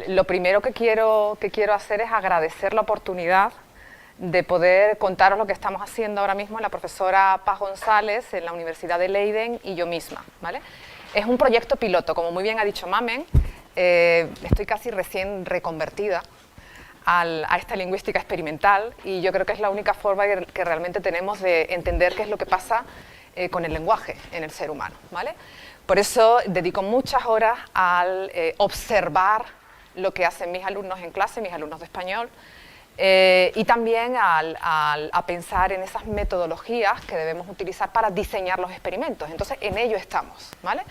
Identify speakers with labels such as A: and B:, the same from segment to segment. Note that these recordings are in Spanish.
A: lo primero que quiero hacer es agradecer la oportunidad de poder contaros lo que estamos haciendo ahora mismo la profesora Paz González en la Universidad de Leiden y yo misma, ¿vale? Es un proyecto piloto, como muy bien ha dicho Mamen, estoy casi recién reconvertida a esta lingüística experimental y yo creo que es la única forma que realmente tenemos de entender qué es lo que pasa con el lenguaje en el ser humano, ¿vale? Por eso dedico muchas horas al observar lo que hacen mis alumnos en clase, mis alumnos de español, y también a pensar en esas metodologías que debemos utilizar para diseñar los experimentos. Entonces, en ello estamos, ¿vale?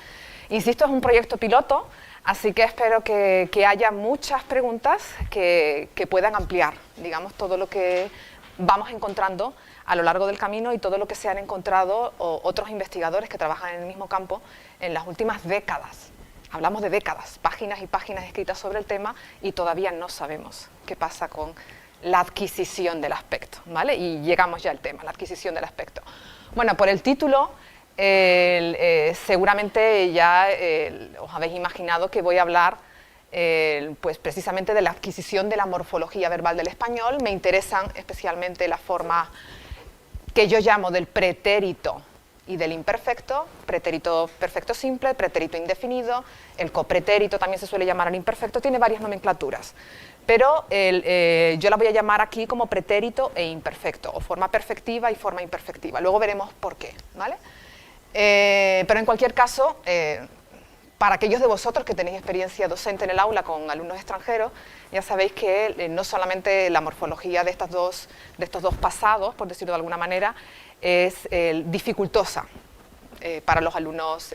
A: Insisto, es un proyecto piloto, así que espero que haya muchas preguntas que puedan ampliar, digamos, todo lo que vamos encontrando a lo largo del camino y todo lo que se han encontrado otros investigadores que trabajan en el mismo campo en las últimas décadas. Hablamos de décadas, páginas y páginas escritas sobre el tema y todavía no sabemos qué pasa con la adquisición del aspecto, ¿vale? Y llegamos ya al tema, la adquisición del aspecto. Bueno, por el título, seguramente ya os habéis imaginado que voy a hablar pues precisamente de la adquisición de la morfología verbal del español. Me interesan especialmente las formas que yo llamo del pretérito y del imperfecto, pretérito perfecto simple, pretérito indefinido, el copretérito también se suele llamar al imperfecto, tiene varias nomenclaturas, pero yo la voy a llamar aquí como pretérito e imperfecto, o forma perfectiva y forma imperfectiva, luego veremos por qué, ¿vale? Pero en cualquier caso, para aquellos de vosotros que tenéis experiencia docente en el aula con alumnos extranjeros, ya sabéis que no solamente la morfología de estos dos pasados, por decirlo de alguna manera, es dificultosa para los alumnos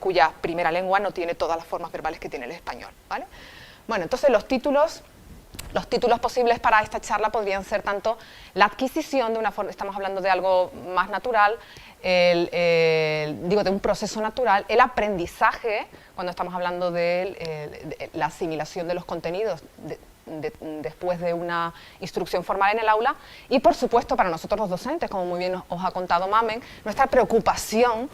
A: cuya primera lengua no tiene todas las formas verbales que tiene el español, ¿vale? Bueno, entonces los títulos posibles para esta charla podrían ser tanto la adquisición de una forma, estamos hablando de algo más natural, de un proceso natural, el aprendizaje, cuando estamos hablando de la asimilación de los contenidos después de una instrucción formal en el aula, y por supuesto para nosotros los docentes, como muy bien os ha contado Mamen, nuestra preocupación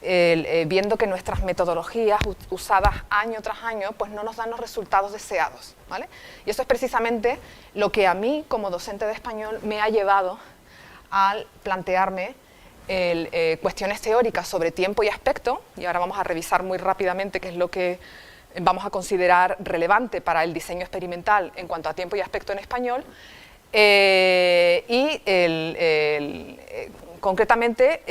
A: viendo que nuestras metodologías usadas año tras año pues no nos dan los resultados deseados, ¿vale? Y eso es precisamente lo que a mí como docente de español me ha llevado al plantearme cuestiones teóricas sobre tiempo y aspecto, y ahora vamos a revisar muy rápidamente qué es lo que vamos a considerar relevante para el diseño experimental en cuanto a tiempo y aspecto en español, concretamente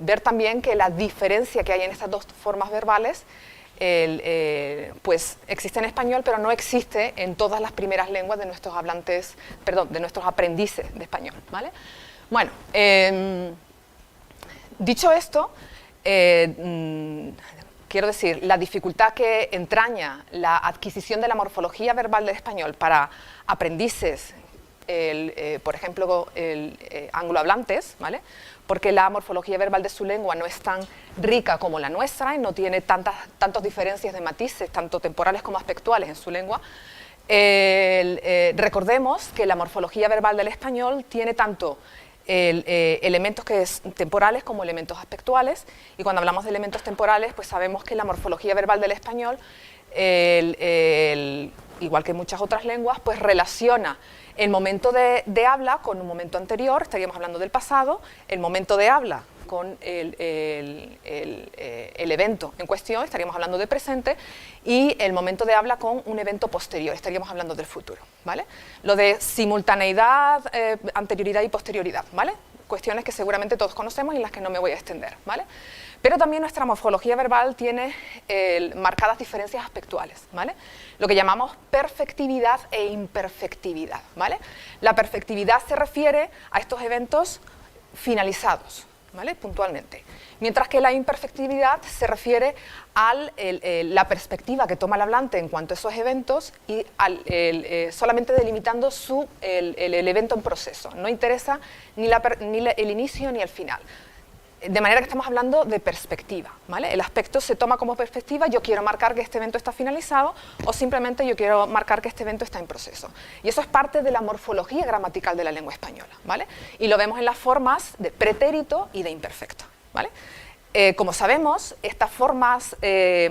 A: ver también que la diferencia que hay en estas dos formas verbales pues existe en español, pero no existe en todas las primeras lenguas de nuestros hablantes, perdón, de nuestros aprendices de español, ¿vale? Bueno, dicho esto, quiero decir, la dificultad que entraña la adquisición de la morfología verbal del español para aprendices, por ejemplo, anglohablantes, ¿vale? Porque la morfología verbal de su lengua no es tan rica como la nuestra y no tiene tantas diferencias de matices, tanto temporales como aspectuales en su lengua. Recordemos que la morfología verbal del español tiene tanto elementos temporales como elementos aspectuales, y cuando hablamos de elementos temporales pues sabemos que la morfología verbal del español, igual que en muchas otras lenguas, pues relaciona el momento de habla con un momento anterior, estaríamos hablando del pasado, el momento de habla con el evento en cuestión, estaríamos hablando de presente, y el momento de habla con un evento posterior, estaríamos hablando del futuro, ¿vale? Lo de simultaneidad, anterioridad y posterioridad, ¿vale? Cuestiones que seguramente todos conocemos y en las que no me voy a extender, ¿vale? Pero también nuestra morfología verbal tiene marcadas diferencias aspectuales, ¿vale? Lo que llamamos perfectividad e imperfectividad, ¿vale? La perfectividad se refiere a estos eventos finalizados, ¿vale? Puntualmente. Mientras que la imperfectividad se refiere a la perspectiva que toma el hablante en cuanto a esos eventos y solamente delimitando el evento en proceso. No interesa ni el inicio ni el final. De manera que estamos hablando de perspectiva, ¿vale? El aspecto se toma como perspectiva, yo quiero marcar que este evento está finalizado o simplemente yo quiero marcar que este evento está en proceso. Y eso es parte de la morfología gramatical de la lengua española, ¿vale? Y lo vemos en las formas de pretérito y de imperfecto, ¿vale? Como sabemos, estas formas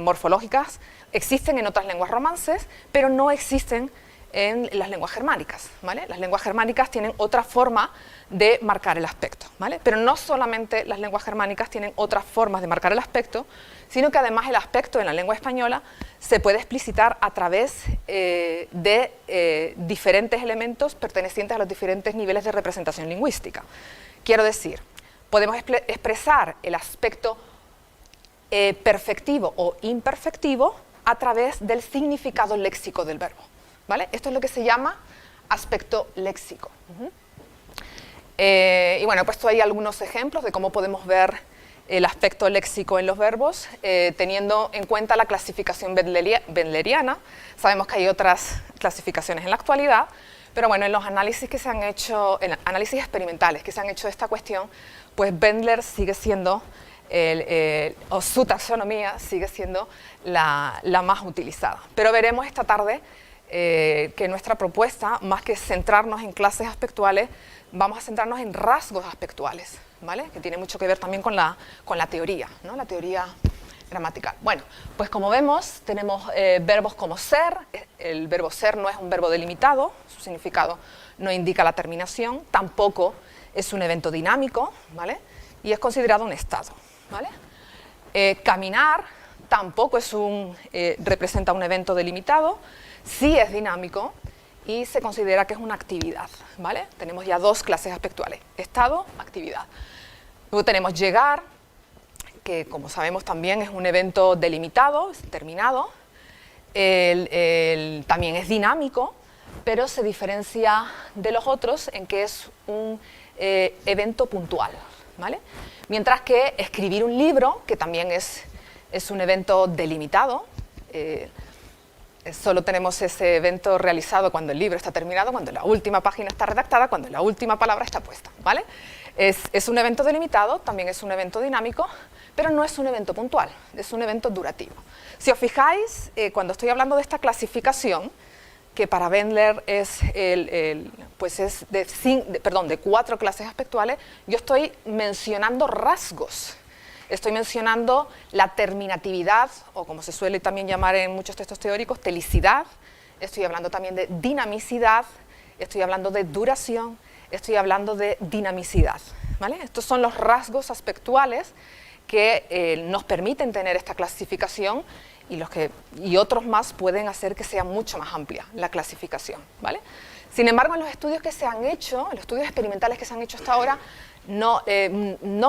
A: morfológicas existen en otras lenguas romances, pero no existen en las lenguas germánicas, ¿vale? Las lenguas germánicas tienen otra forma de marcar el aspecto, ¿vale? Pero no solamente las lenguas germánicas tienen otras formas de marcar el aspecto, sino que además el aspecto en la lengua española se puede explicitar a través de diferentes elementos pertenecientes a los diferentes niveles de representación lingüística. Quiero decir, podemos expresar el aspecto perfectivo o imperfectivo a través del significado léxico del verbo, ¿vale? Esto es lo que se llama aspecto léxico. Y bueno, he puesto ahí algunos ejemplos de cómo podemos ver el aspecto léxico en los verbos, teniendo en cuenta la clasificación bedleriana. Sabemos que hay otras clasificaciones en la actualidad, pero bueno, en los análisis que se han hecho, en análisis experimentales que se han hecho de esta cuestión, pues Bendler sigue siendo, o su taxonomía sigue siendo la más utilizada. Pero veremos esta tarde que nuestra propuesta, más que centrarnos en clases aspectuales, vamos a centrarnos en rasgos aspectuales, ¿vale? Que tiene mucho que ver también con la teoría, ¿no? La teoría gramatical. Bueno, pues como vemos, tenemos verbos como ser. El verbo ser no es un verbo delimitado, su significado no indica la terminación, tampoco es un evento dinámico, ¿vale? Y es considerado un estado, ¿vale? Caminar tampoco es representa un evento delimitado, sí es dinámico y se considera que es una actividad, ¿vale? Tenemos ya dos clases aspectuales, estado, actividad. Luego tenemos llegar, que como sabemos también es un evento delimitado, es terminado. También es dinámico, pero se diferencia de los otros en que es un evento puntual, ¿vale? Mientras que escribir un libro, que también es un evento delimitado, solo tenemos ese evento realizado cuando el libro está terminado, cuando la última página está redactada, cuando la última palabra está puesta, ¿vale? Es un evento delimitado, también es un evento dinámico, pero no es un evento puntual, es un evento durativo. Si os fijáis, cuando estoy hablando de esta clasificación, que para Bendler es, de 4 clases aspectuales, yo estoy mencionando rasgos. Estoy mencionando la terminatividad, o como se suele también llamar en muchos textos teóricos, telicidad. Estoy hablando también de dinamicidad, estoy hablando de duración, estoy hablando de dinamicidad, ¿vale? Estos son los rasgos aspectuales que nos permiten tener esta clasificación y otros más pueden hacer que sea mucho más amplia la clasificación, ¿vale? Sin embargo, en los estudios que se han hecho, en los estudios experimentales que se han hecho hasta ahora, no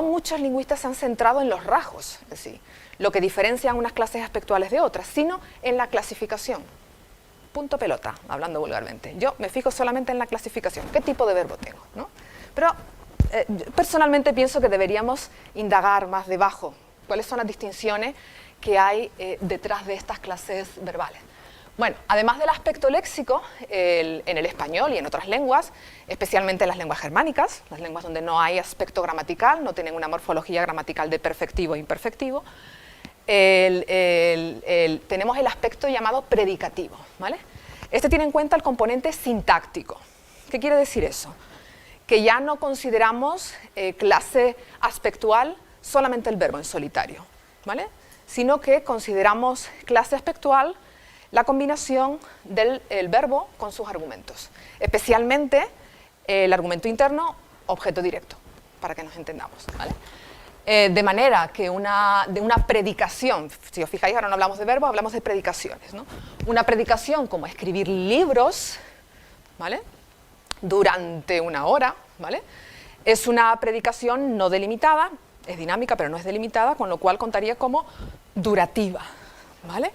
A: muchos lingüistas se han centrado en los rasgos, es decir, lo que diferencian unas clases aspectuales de otras, sino en la clasificación. Punto pelota, hablando vulgarmente. Yo me fijo solamente en la clasificación, qué tipo de verbo tengo, ¿no? Pero personalmente pienso que deberíamos indagar más debajo cuáles son las distinciones que hay detrás de estas clases verbales. Bueno, además del aspecto léxico, en el español y en otras lenguas, especialmente en las lenguas germánicas, las lenguas donde no hay aspecto gramatical, no tienen una morfología gramatical de perfectivo e imperfectivo, tenemos el aspecto llamado predicativo, ¿vale? Este tiene en cuenta el componente sintáctico. ¿Qué quiere decir eso? Que ya no consideramos clase aspectual solamente el verbo en solitario, ¿vale? Sino que consideramos clase aspectual la combinación del verbo con sus argumentos, especialmente el argumento interno, objeto directo, para que nos entendamos, ¿vale? De manera que de una predicación, si os fijáis, ahora no hablamos de verbos, hablamos de predicaciones, ¿no? Una predicación como escribir libros, ¿vale? Durante 1 hora, ¿vale? Es una predicación no delimitada, es dinámica pero no es delimitada, con lo cual contaría como durativa, ¿vale?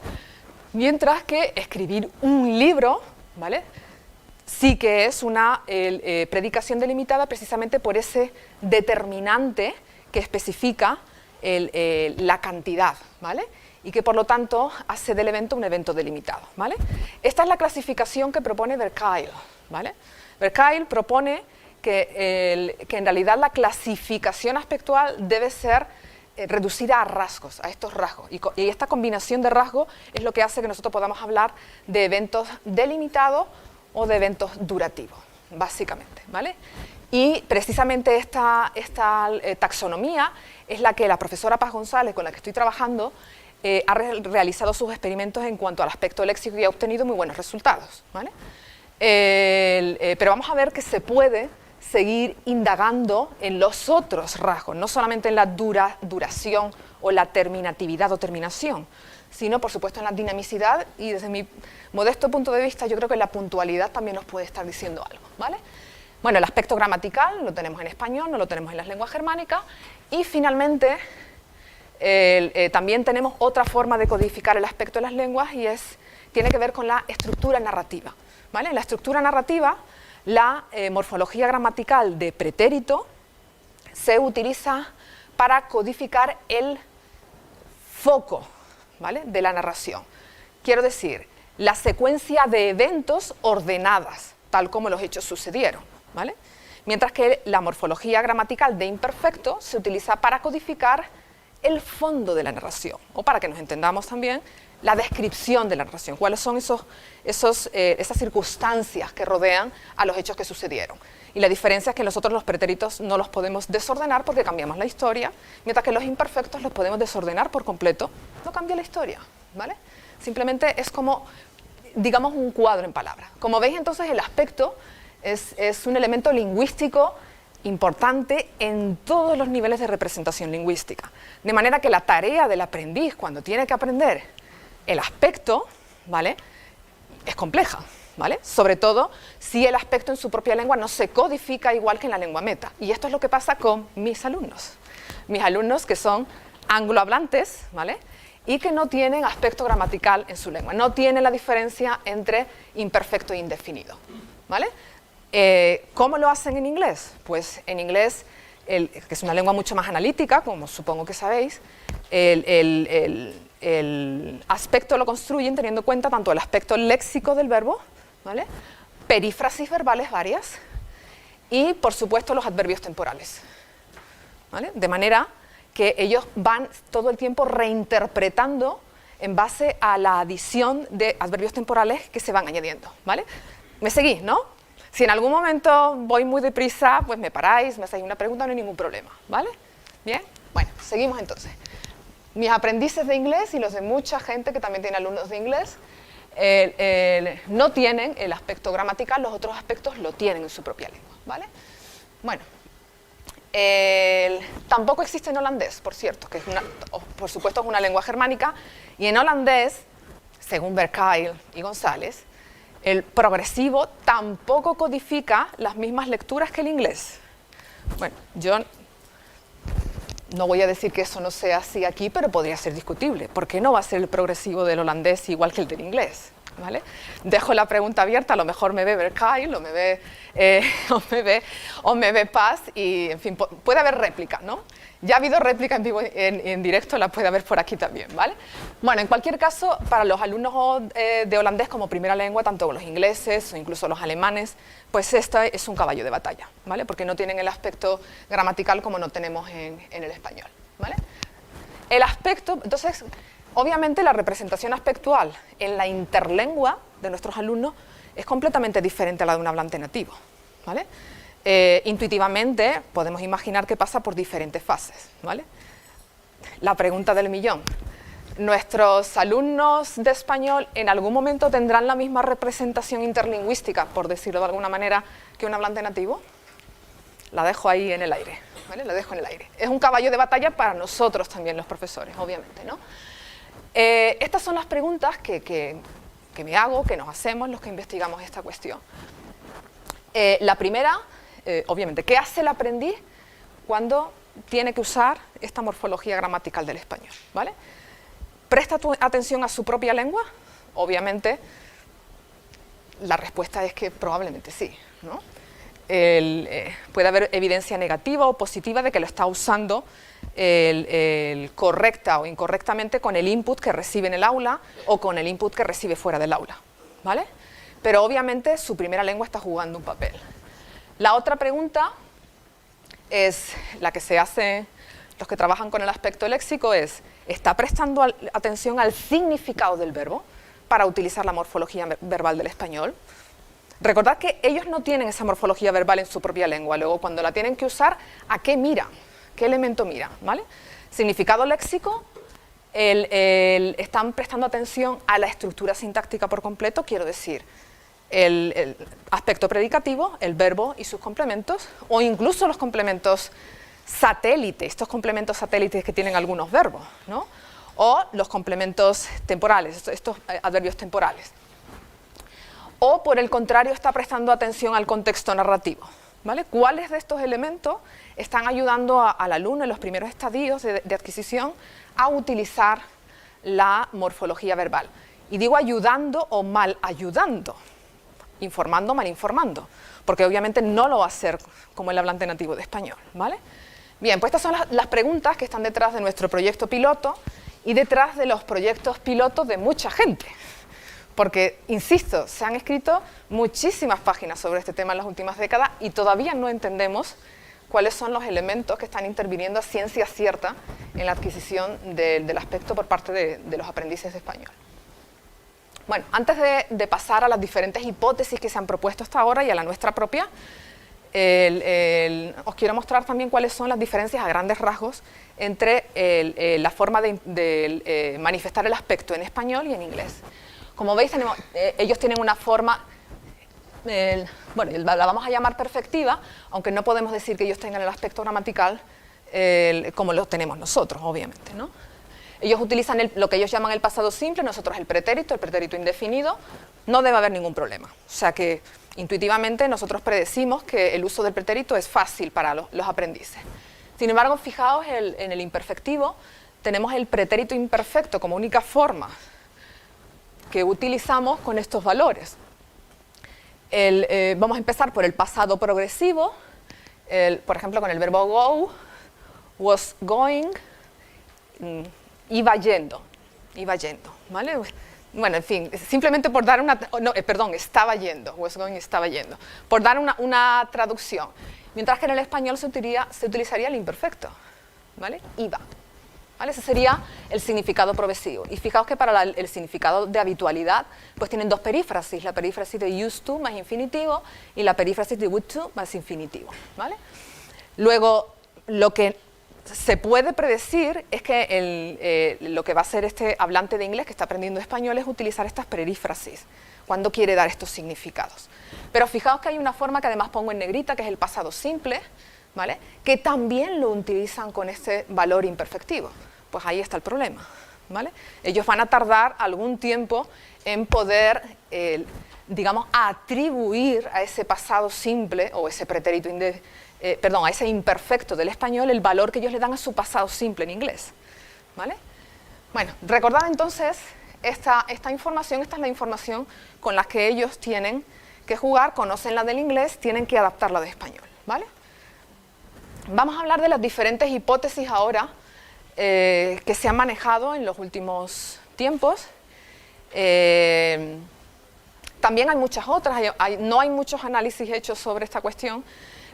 A: Mientras que escribir un libro, ¿vale? Sí que es una predicación delimitada precisamente por ese determinante que especifica la cantidad, ¿vale? Y que por lo tanto hace del evento un evento delimitado, ¿vale? Esta es la clasificación que propone Verkuyl, ¿vale? Verkuyl propone que en realidad la clasificación aspectual debe ser reducida a rasgos, a estos rasgos. Y esta combinación de rasgos es lo que hace que nosotros podamos hablar de eventos delimitados o de eventos durativos, básicamente, ¿vale? Y precisamente esta taxonomía es la que la profesora Paz González, con la que estoy trabajando, ha realizado sus experimentos en cuanto al aspecto léxico y ha obtenido muy buenos resultados, ¿vale? Pero vamos a ver que se puede seguir indagando en los otros rasgos, no solamente en la duración o la terminatividad o terminación, sino por supuesto en la dinamicidad, y desde mi modesto punto de vista yo creo que la puntualidad también nos puede estar diciendo algo, ¿vale? Bueno, el aspecto gramatical lo tenemos en español, no lo tenemos en las lenguas germánicas, y finalmente también tenemos otra forma de codificar el aspecto de las lenguas, y tiene que ver con la estructura narrativa, ¿vale? En la estructura narrativa, la morfología gramatical de pretérito se utiliza para codificar el foco, ¿vale?, de la narración. Quiero decir, la secuencia de eventos ordenadas, tal como los hechos sucedieron, ¿vale? Mientras que la morfología gramatical de imperfecto se utiliza para codificar el fondo de la narración, o para que nos entendamos también, la descripción de la narración, cuáles son esas circunstancias que rodean a los hechos que sucedieron. Y la diferencia es que nosotros los pretéritos no los podemos desordenar porque cambiamos la historia, mientras que los imperfectos los podemos desordenar por completo, no cambia la historia, ¿vale? Simplemente es como, digamos, un cuadro en palabras. Como veis, entonces, el aspecto es un elemento lingüístico importante en todos los niveles de representación lingüística. De manera que la tarea del aprendiz, cuando tiene que aprender el aspecto, ¿vale?, es compleja, ¿vale? Sobre todo si el aspecto en su propia lengua no se codifica igual que en la lengua meta. Y esto es lo que pasa con mis alumnos. Mis alumnos que son anglohablantes, ¿vale?, y que no tienen aspecto gramatical en su lengua, no tienen la diferencia entre imperfecto e indefinido, ¿vale? ¿Cómo lo hacen en inglés? Pues en inglés, que es una lengua mucho más analítica, como supongo que sabéis, el aspecto lo construyen teniendo en cuenta tanto el aspecto léxico del verbo, ¿vale?, perífrasis verbales varias y, por supuesto, los adverbios temporales, ¿vale? De manera que ellos van todo el tiempo reinterpretando en base a la adición de adverbios temporales que se van añadiendo, ¿vale? ¿Me seguís, no? Si en algún momento voy muy deprisa, pues me paráis, me hacéis una pregunta, no hay ningún problema, ¿vale? ¿Bien? Bueno, seguimos entonces. Mis aprendices de inglés y los de mucha gente que también tiene alumnos de inglés no tienen el aspecto gramatical, los otros aspectos lo tienen en su propia lengua, ¿vale? Bueno, tampoco existe en holandés, por cierto, que por supuesto es una lengua germánica, y en holandés, según Berkheil y González, el progresivo tampoco codifica las mismas lecturas que el inglés. Bueno, yo no voy a decir que eso no sea así aquí, pero podría ser discutible. ¿Por qué no va a ser el progresivo del holandés igual que el del inglés? ¿Vale? Dejo la pregunta abierta, a lo mejor me ve Berkheil, o me ve Paz, y en fin, puede haber réplica, ¿no? Ya ha habido réplica en vivo, en directo, la puede haber por aquí también, ¿vale? Bueno, en cualquier caso, para los alumnos de holandés como primera lengua, tanto los ingleses o incluso los alemanes, pues este es un caballo de batalla, ¿vale? Porque no tienen el aspecto gramatical como no tenemos en el español, ¿vale? El aspecto, entonces, obviamente la representación aspectual en la interlengua de nuestros alumnos es completamente diferente a la de un hablante nativo, ¿vale? Intuitivamente podemos imaginar que pasa por diferentes fases, ¿vale? La pregunta del millón. ¿Nuestros alumnos de español en algún momento tendrán la misma representación interlingüística, por decirlo de alguna manera, que un hablante nativo? La dejo ahí en el aire, ¿vale? La dejo en el aire. Es un caballo de batalla para nosotros también, los profesores, obviamente, ¿no? Estas son las preguntas que me hago, que nos hacemos los que investigamos esta cuestión. La primera, obviamente, ¿qué hace el aprendiz cuando tiene que usar esta morfología gramatical del español? ¿Vale? ¿Presta atención a su propia lengua? Obviamente, la respuesta es que probablemente sí, ¿no? Puede haber evidencia negativa o positiva de que lo está usando correcta o incorrectamente con el input que recibe en el aula o con el input que recibe fuera del aula, ¿vale? Pero obviamente su primera lengua está jugando un papel. La otra pregunta es la que se hace los que trabajan con el aspecto léxico, es: ¿está prestando atención al significado del verbo para utilizar la morfología verbal del español? Recordad que ellos no tienen esa morfología verbal en su propia lengua, luego cuando la tienen que usar, ¿a qué miran? ¿Qué elemento miran? ¿Vale? Significado léxico, están prestando atención a la estructura sintáctica por completo, quiero decir, el aspecto predicativo, el verbo y sus complementos, o incluso los complementos satélites, estos complementos satélites que tienen algunos verbos, ¿no? O los complementos temporales, estos adverbios temporales. O, por el contrario, está prestando atención al contexto narrativo, ¿vale? ¿Cuáles de estos elementos están ayudando al alumno en los primeros estadios de adquisición a utilizar la morfología verbal? Y digo ayudando o mal ayudando, informando, mal informando, porque obviamente no lo va a hacer como el hablante nativo de español, ¿vale? Bien, pues estas son las preguntas que están detrás de nuestro proyecto piloto y detrás de los proyectos pilotos de mucha gente. Porque, insisto, se han escrito muchísimas páginas sobre este tema en las últimas décadas y todavía no entendemos cuáles son los elementos que están interviniendo a ciencia cierta en la adquisición del aspecto por parte de los aprendices de español. Bueno, antes de pasar a las diferentes hipótesis que se han propuesto hasta ahora y a la nuestra propia, os quiero mostrar también cuáles son las diferencias a grandes rasgos entre la forma de manifestar el aspecto en español y en inglés. Como veis, ellos tienen una forma, bueno, la vamos a llamar perfectiva, aunque no podemos decir que ellos tengan el aspecto gramatical como lo tenemos nosotros, obviamente, ¿no? Ellos utilizan lo que ellos llaman el pasado simple, nosotros el pretérito indefinido, no debe haber ningún problema. O sea que intuitivamente nosotros predecimos que el uso del pretérito es fácil para los aprendices. Sin embargo, fijaos en el imperfectivo, tenemos el pretérito imperfecto como única forma que utilizamos con estos valores. Vamos a empezar por el pasado progresivo, por ejemplo con el verbo go, was going, iba yendo, ¿vale? Bueno, en fin, simplemente por dar una... No, perdón, estaba yendo, was going, estaba yendo, por dar una traducción. Mientras que en el español se utilizaría el imperfecto, ¿vale? Iba. ¿Vale? Ese sería el significado progresivo. Y fijaos que para el significado de habitualidad, pues tienen dos perífrasis, la perífrasis de used to más infinitivo y la perífrasis de would to más infinitivo, ¿vale? Luego, lo que se puede predecir es que lo que va a hacer este hablante de inglés que está aprendiendo español es utilizar estas perífrasis cuando quiere dar estos significados. Pero fijaos que hay una forma que además pongo en negrita, que es el pasado simple, ¿vale? Que también lo utilizan con este valor imperfectivo. Pues ahí está el problema, ¿vale? Ellos van a tardar algún tiempo en poder, digamos, atribuir a ese pasado simple o ese pretérito a ese imperfecto del español el valor que ellos le dan a su pasado simple en inglés, ¿vale? Bueno, recordad entonces esta información, esta es la información con la que ellos tienen que jugar, conocen la del inglés, tienen que adaptarla de español, ¿vale? Vamos a hablar de las diferentes hipótesis ahora que se han manejado en los últimos tiempos. También hay muchas otras, no hay muchos análisis hechos sobre esta cuestión,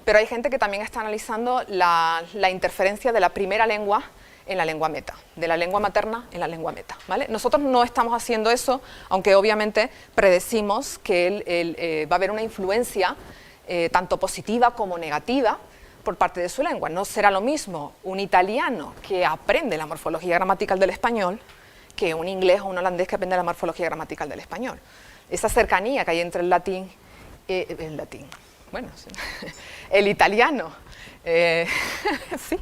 A: pero hay gente que también está analizando la interferencia de la primera lengua en la lengua meta, de la lengua materna en la lengua meta, ¿vale? Nosotros no estamos haciendo eso, aunque obviamente predecimos que va a haber una influencia tanto positiva como negativa por parte de su lengua. No será lo mismo un italiano que aprende la morfología gramatical del español que un inglés o un holandés que aprende la morfología gramatical del español. Esa cercanía que hay entre el italiano, sí,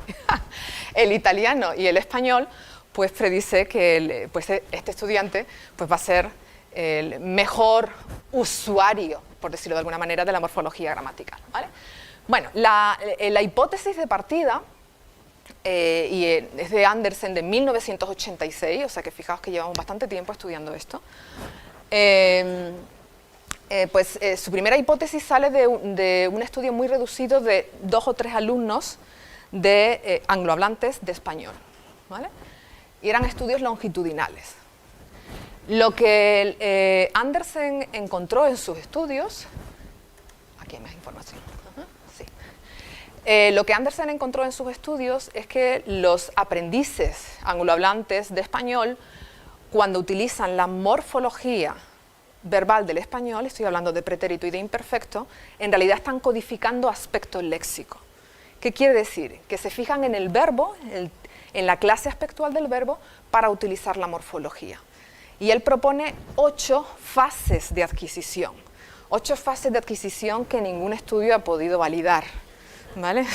A: el italiano y el español, pues predice que este estudiante pues va a ser el mejor usuario, por decirlo de alguna manera, de la morfología gramatical, ¿vale? Bueno, la hipótesis de partida es de Andersen de 1986, o sea que fijaos que llevamos bastante tiempo estudiando esto. Su primera hipótesis sale de un estudio muy reducido de 2 o 3 alumnos de anglohablantes de español, ¿vale? Y eran estudios longitudinales. Lo que Andersen encontró en sus estudios, aquí hay más información. Lo que Andersen encontró en sus estudios es que los aprendices anglohablantes de español, cuando utilizan la morfología verbal del español, estoy hablando de pretérito y de imperfecto, en realidad están codificando aspecto léxico. ¿Qué quiere decir? Que se fijan en el verbo, en la clase aspectual del verbo, para utilizar la morfología. Y él propone 8 fases de adquisición. 8 fases de adquisición que ningún estudio ha podido validar, ¿vale?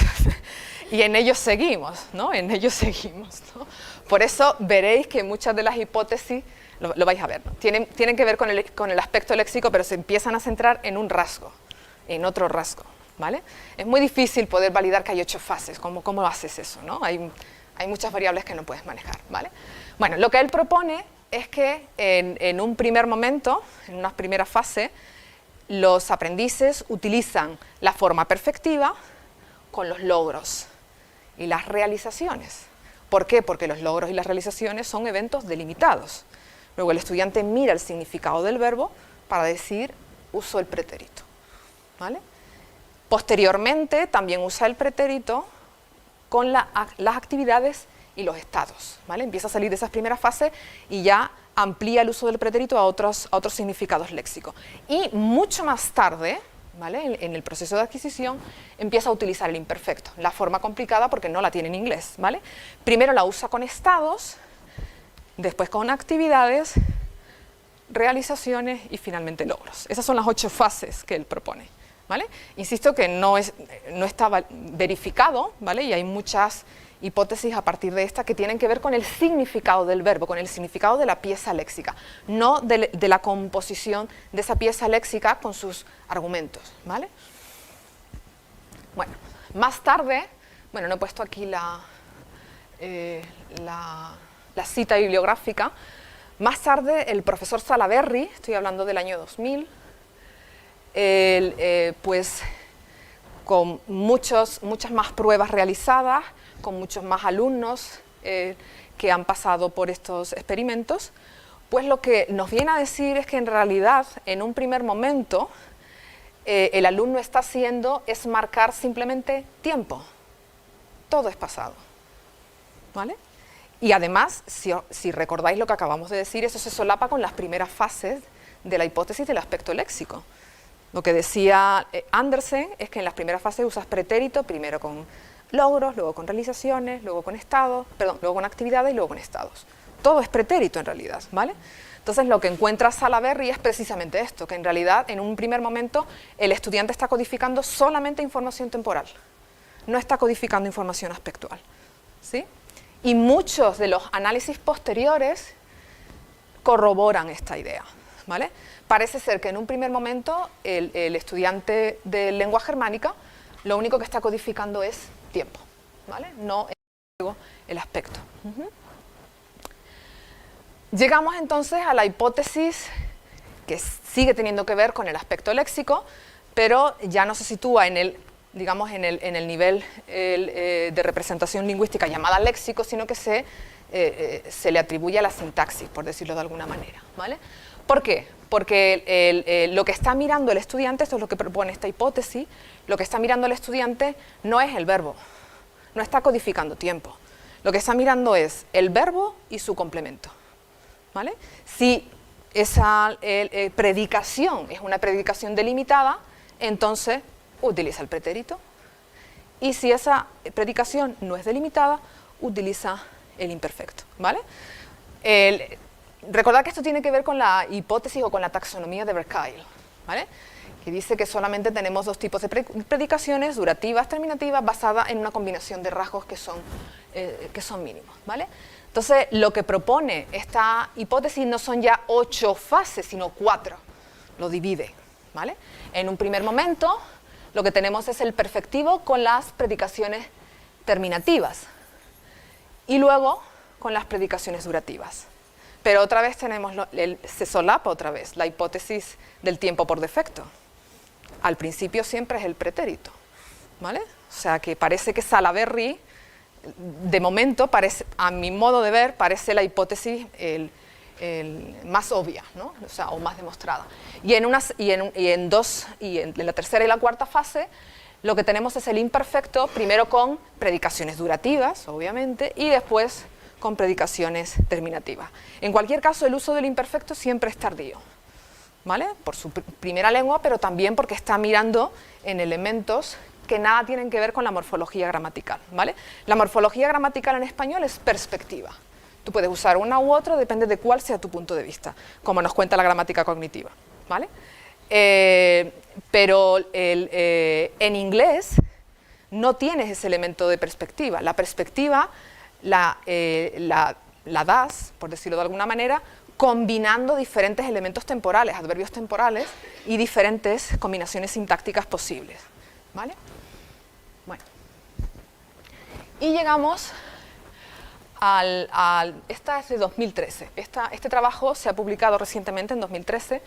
A: Y en ellos seguimos, ¿no? En ellos seguimos, ¿no? Por eso veréis que muchas de las hipótesis, lo vais a ver, ¿no? tienen que ver con el aspecto léxico, pero se empiezan a centrar en un rasgo, en otro rasgo, ¿vale? Es muy difícil poder validar que hay 8 fases. ¿Cómo haces eso, no? Hay muchas variables que no puedes manejar, ¿vale? Bueno, lo que él propone es que en un primer momento, en una primera fase, los aprendices utilizan la forma perfectiva con los logros y las realizaciones. ¿Por qué? Porque los logros y las realizaciones son eventos delimitados. Luego el estudiante mira el significado del verbo para decir uso el pretérito, ¿vale? Posteriormente también usa el pretérito con las actividades y los estados, ¿vale? Empieza a salir de esas primeras fases y ya amplía el uso del pretérito a otros significados léxicos. Y mucho más tarde, ¿vale? En el proceso de adquisición, empieza a utilizar el imperfecto, la forma complicada porque no la tiene en inglés, ¿vale? Primero la usa con estados, después con actividades, realizaciones y finalmente logros. Esas son las 8 fases que él propone, ¿vale? Insisto que no está verificado, ¿vale? Y hay muchas hipótesis a partir de esta que tienen que ver con el significado del verbo, con el significado de la pieza léxica, no de la composición de esa pieza léxica con sus argumentos, ¿vale? Bueno, más tarde, bueno, no he puesto aquí la cita bibliográfica. Más tarde, el profesor Salaverry, estoy hablando del año 2000, pues con muchas más pruebas realizadas, con muchos más alumnos que han pasado por estos experimentos, pues lo que nos viene a decir es que en realidad, en un primer momento, el alumno está haciendo es marcar simplemente tiempo. Todo es pasado, ¿vale? Y además, si recordáis lo que acabamos de decir, eso se solapa con las primeras fases de la hipótesis del aspecto léxico. Lo que decía Andersen es que en las primeras fases usas pretérito, primero con logros, luego con realizaciones, luego con estados, perdón, luego con actividades y luego con estados. Todo es pretérito en realidad, ¿vale? Entonces lo que encuentra Salaverry es precisamente esto, que en realidad en un primer momento el estudiante está codificando solamente información temporal, no está codificando información aspectual, ¿sí? Y muchos de los análisis posteriores corroboran esta idea, ¿vale? Parece ser que en un primer momento el estudiante de lengua germánica lo único que está codificando es tiempo, ¿vale? No el aspecto. Llegamos entonces a la hipótesis que sigue teniendo que ver con el aspecto léxico, pero ya no se sitúa en el, digamos, en el nivel de representación lingüística llamada léxico, sino que se le atribuye a la sintaxis, por decirlo de alguna manera, ¿vale? ¿Por qué? Porque lo que está mirando el estudiante, esto es lo que propone esta hipótesis, lo que está mirando el estudiante no es el verbo, no está codificando tiempo. Lo que está mirando es el verbo y su complemento, ¿vale? Si esa predicación es una predicación delimitada, entonces utiliza el pretérito. Y si esa predicación no es delimitada, utiliza el imperfecto, ¿vale? Recordad que esto tiene que ver con la hipótesis o con la taxonomía de Berkheil, ¿vale? Que dice que solamente tenemos 2 tipos de predicaciones, durativas, terminativas, basadas en una combinación de rasgos que son mínimos, ¿vale? Entonces, lo que propone esta hipótesis no son ya 8 fases, sino 4. Lo divide, ¿vale? En un primer momento, lo que tenemos es el perfectivo con las predicaciones terminativas y luego con las predicaciones durativas. Pero otra vez tenemos, se solapa otra vez la hipótesis del tiempo por defecto. Al principio siempre es el pretérito, ¿vale? O sea que parece que Salaverry, de momento, a mi modo de ver, parece la hipótesis más obvia, ¿no? O sea, o más demostrada. Y en la tercera y la cuarta fase, lo que tenemos es el imperfecto, primero con predicaciones durativas, obviamente, y después con predicaciones terminativas. En cualquier caso, el uso del imperfecto siempre es tardío, ¿vale? Por su primera lengua, pero también porque está mirando en elementos que nada tienen que ver con la morfología gramatical, ¿vale? La morfología gramatical en español es perspectiva, Tú puedes usar una u otra, depende de cuál sea tu punto de vista, como nos cuenta la gramática cognitiva, ¿vale? Pero en inglés no tienes ese elemento de perspectiva. La perspectiva la das, por decirlo de alguna manera, combinando diferentes elementos temporales, adverbios temporales y diferentes combinaciones sintácticas posibles, ¿vale? Bueno. Y llegamos esta es de 2013. Este trabajo se ha publicado recientemente en 2013.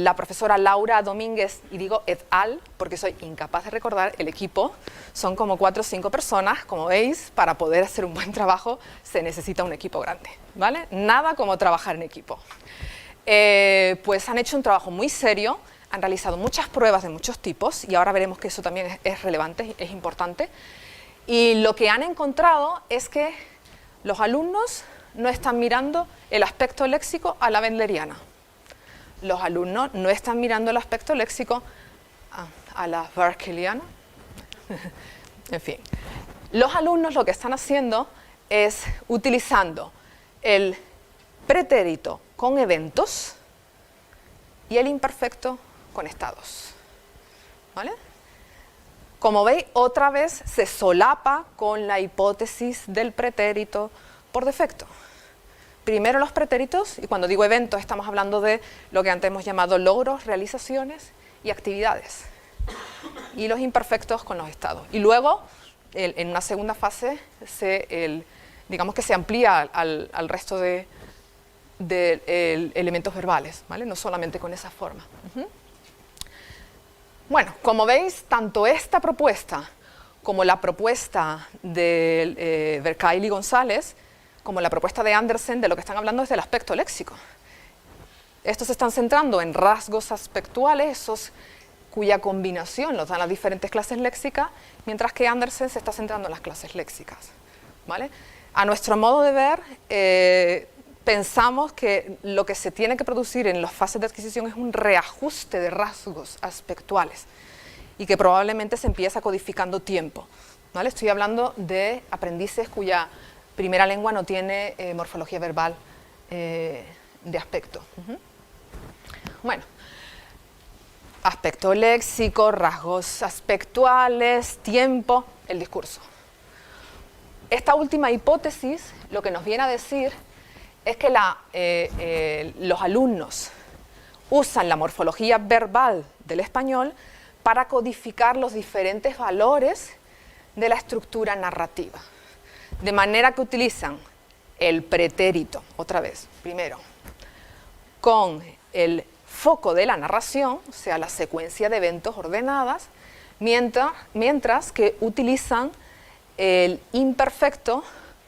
A: La profesora Laura Domínguez, y digo et al, porque soy incapaz de recordar el equipo, son como 4 o 5 personas, como veis, para poder hacer un buen trabajo se necesita un equipo grande, ¿vale? Nada como trabajar en equipo. Pues han hecho un trabajo muy serio, han realizado muchas pruebas de muchos tipos, y ahora veremos que eso también es relevante, es importante, y lo que han encontrado es que los alumnos no están mirando el aspecto léxico a la wendleriana. Los alumnos no están mirando el aspecto léxico a la berkeliana. En fin, los alumnos lo que están haciendo es utilizando el pretérito con eventos y el imperfecto con estados, ¿vale? Como veis, otra vez se solapa con la hipótesis del pretérito por defecto. Primero los pretéritos, y cuando digo eventos estamos hablando de lo que antes hemos llamado logros, realizaciones y actividades. Y los imperfectos con los estados. Y luego, en una segunda fase, digamos que se amplía al resto de elementos verbales, ¿vale? No solamente con esa forma. Bueno, como veis, tanto esta propuesta como la propuesta de Vercail y González, como la propuesta de Andersen, de lo que están hablando es del aspecto léxico. Estos se están centrando en rasgos aspectuales, esos cuya combinación los dan las diferentes clases léxicas, mientras que Andersen se está centrando en las clases léxicas, ¿vale? A nuestro modo de ver, pensamos que lo que se tiene que producir en las fases de adquisición es un reajuste de rasgos aspectuales y que probablemente se empieza codificando tiempo, ¿vale? Estoy hablando de aprendices cuya primera lengua no tiene morfología verbal de aspecto. Bueno, aspecto léxico, rasgos aspectuales, tiempo, el discurso. Esta última hipótesis lo que nos viene a decir es que los alumnos usan la morfología verbal del español para codificar los diferentes valores de la estructura narrativa. De manera que utilizan el pretérito, otra vez, primero, con el foco de la narración, o sea, la secuencia de eventos ordenadas, mientras que utilizan el imperfecto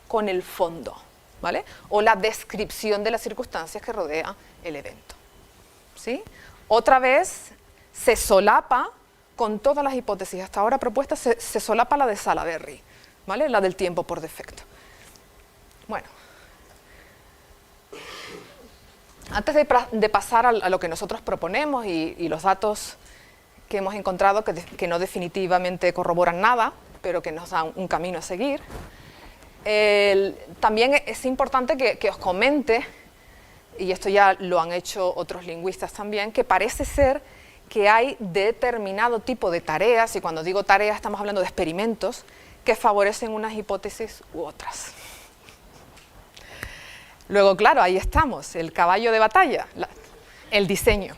A: con el fondo, ¿vale? O la descripción de las circunstancias que rodean el evento, ¿sí? Otra vez se solapa con todas las hipótesis hasta ahora propuestas, se solapa la de Salaberry, ¿vale? La del tiempo por defecto. Bueno, antes de pasar a lo que nosotros proponemos y los datos que hemos encontrado que no definitivamente corroboran nada, pero que nos dan un camino a seguir, también es importante que os comente, y esto ya lo han hecho otros lingüistas también, que parece ser que hay determinado tipo de tareas, y cuando digo tareas estamos hablando de experimentos, que favorecen unas hipótesis u otras. Luego, claro, ahí estamos, el caballo de batalla, el diseño.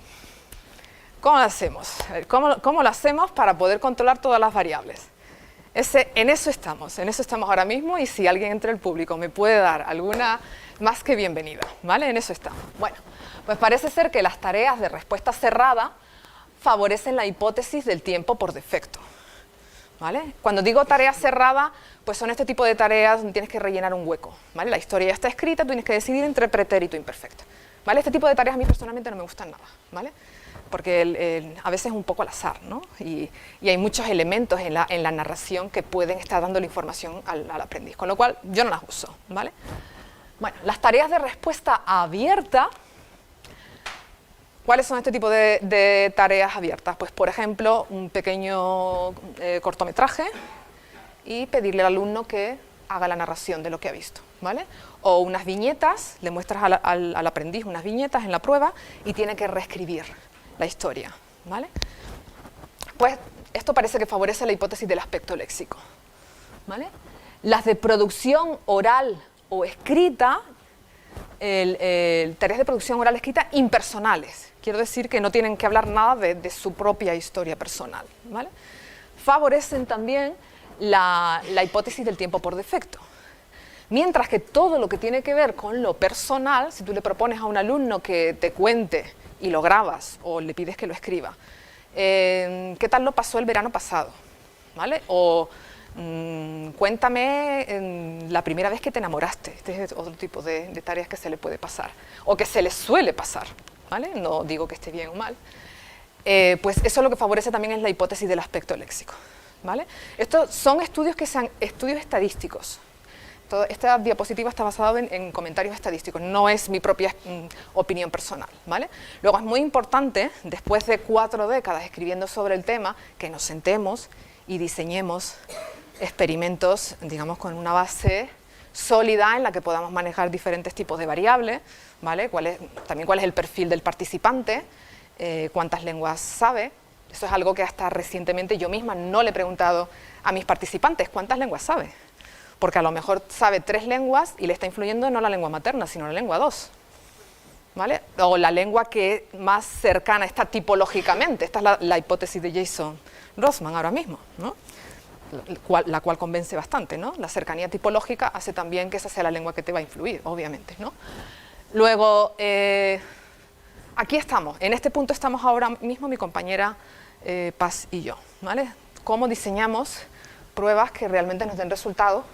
A: ¿Cómo lo hacemos? ¿Cómo lo hacemos para poder controlar todas las variables? En eso estamos ahora mismo, y si alguien entre el público me puede dar alguna, más que bienvenida, ¿vale? En eso estamos. Bueno, pues parece ser que las tareas de respuesta cerrada favorecen la hipótesis del tiempo por defecto, ¿vale? Cuando digo tarea cerrada, pues son este tipo de tareas donde tienes que rellenar un hueco, ¿vale? La historia ya está escrita, tú tienes que decidir entre pretérito e imperfecto, ¿vale? Este tipo de tareas a mí personalmente no me gustan nada, ¿vale? Porque a veces es un poco al azar, ¿no? Y hay muchos elementos en la narración que pueden estar dando la información al aprendiz, con lo cual yo no las uso, ¿vale? Bueno, las tareas de respuesta abierta. ¿Cuáles son este tipo de tareas abiertas? Pues, por ejemplo, un pequeño cortometraje y pedirle al alumno que haga la narración de lo que ha visto, ¿vale? O unas viñetas, le muestras al aprendiz unas viñetas en la prueba y tiene que reescribir la historia, ¿vale? Pues esto parece que favorece la hipótesis del aspecto léxico, ¿vale? Las de producción oral o escrita, tareas de producción oral escrita impersonales, quiero decir que no tienen que hablar nada de su propia historia personal, ¿vale? Favorecen también la hipótesis del tiempo por defecto. Mientras que todo lo que tiene que ver con lo personal, si tú le propones a un alumno que te cuente y lo grabas o le pides que lo escriba, ¿qué tal lo pasó el verano pasado? ¿Vale? O cuéntame la primera vez que te enamoraste. Este es otro tipo de tareas que se le puede pasar o que se le suele pasar, ¿vale? No digo que esté bien o mal. Pues eso lo que favorece también es la hipótesis del aspecto léxico, ¿vale? Estos son estudios estudios estadísticos. Esta diapositiva está basada en comentarios estadísticos, no es mi propia opinión personal, ¿vale? Luego es muy importante, después de 4 décadas escribiendo sobre el tema, que nos sentemos y diseñemos experimentos, digamos, con una base sólida en la que podamos manejar diferentes tipos de variables, ¿vale? También cuál es el perfil del participante, cuántas lenguas sabe. Eso es algo que hasta recientemente yo misma no le he preguntado a mis participantes, ¿cuántas lenguas sabe? Porque a lo mejor sabe 3 lenguas y le está influyendo no la lengua materna, sino la lengua 2, ¿vale? O la lengua que más cercana está tipológicamente. Esta es la hipótesis de Jason Rossman ahora mismo, ¿no? La cual convence bastante, ¿no? La cercanía tipológica hace también que esa sea la lengua que te va a influir, obviamente, ¿no? Luego, aquí estamos, en este punto estamos ahora mismo mi compañera Paz y yo, ¿vale? ¿Cómo diseñamos pruebas que realmente nos den resultados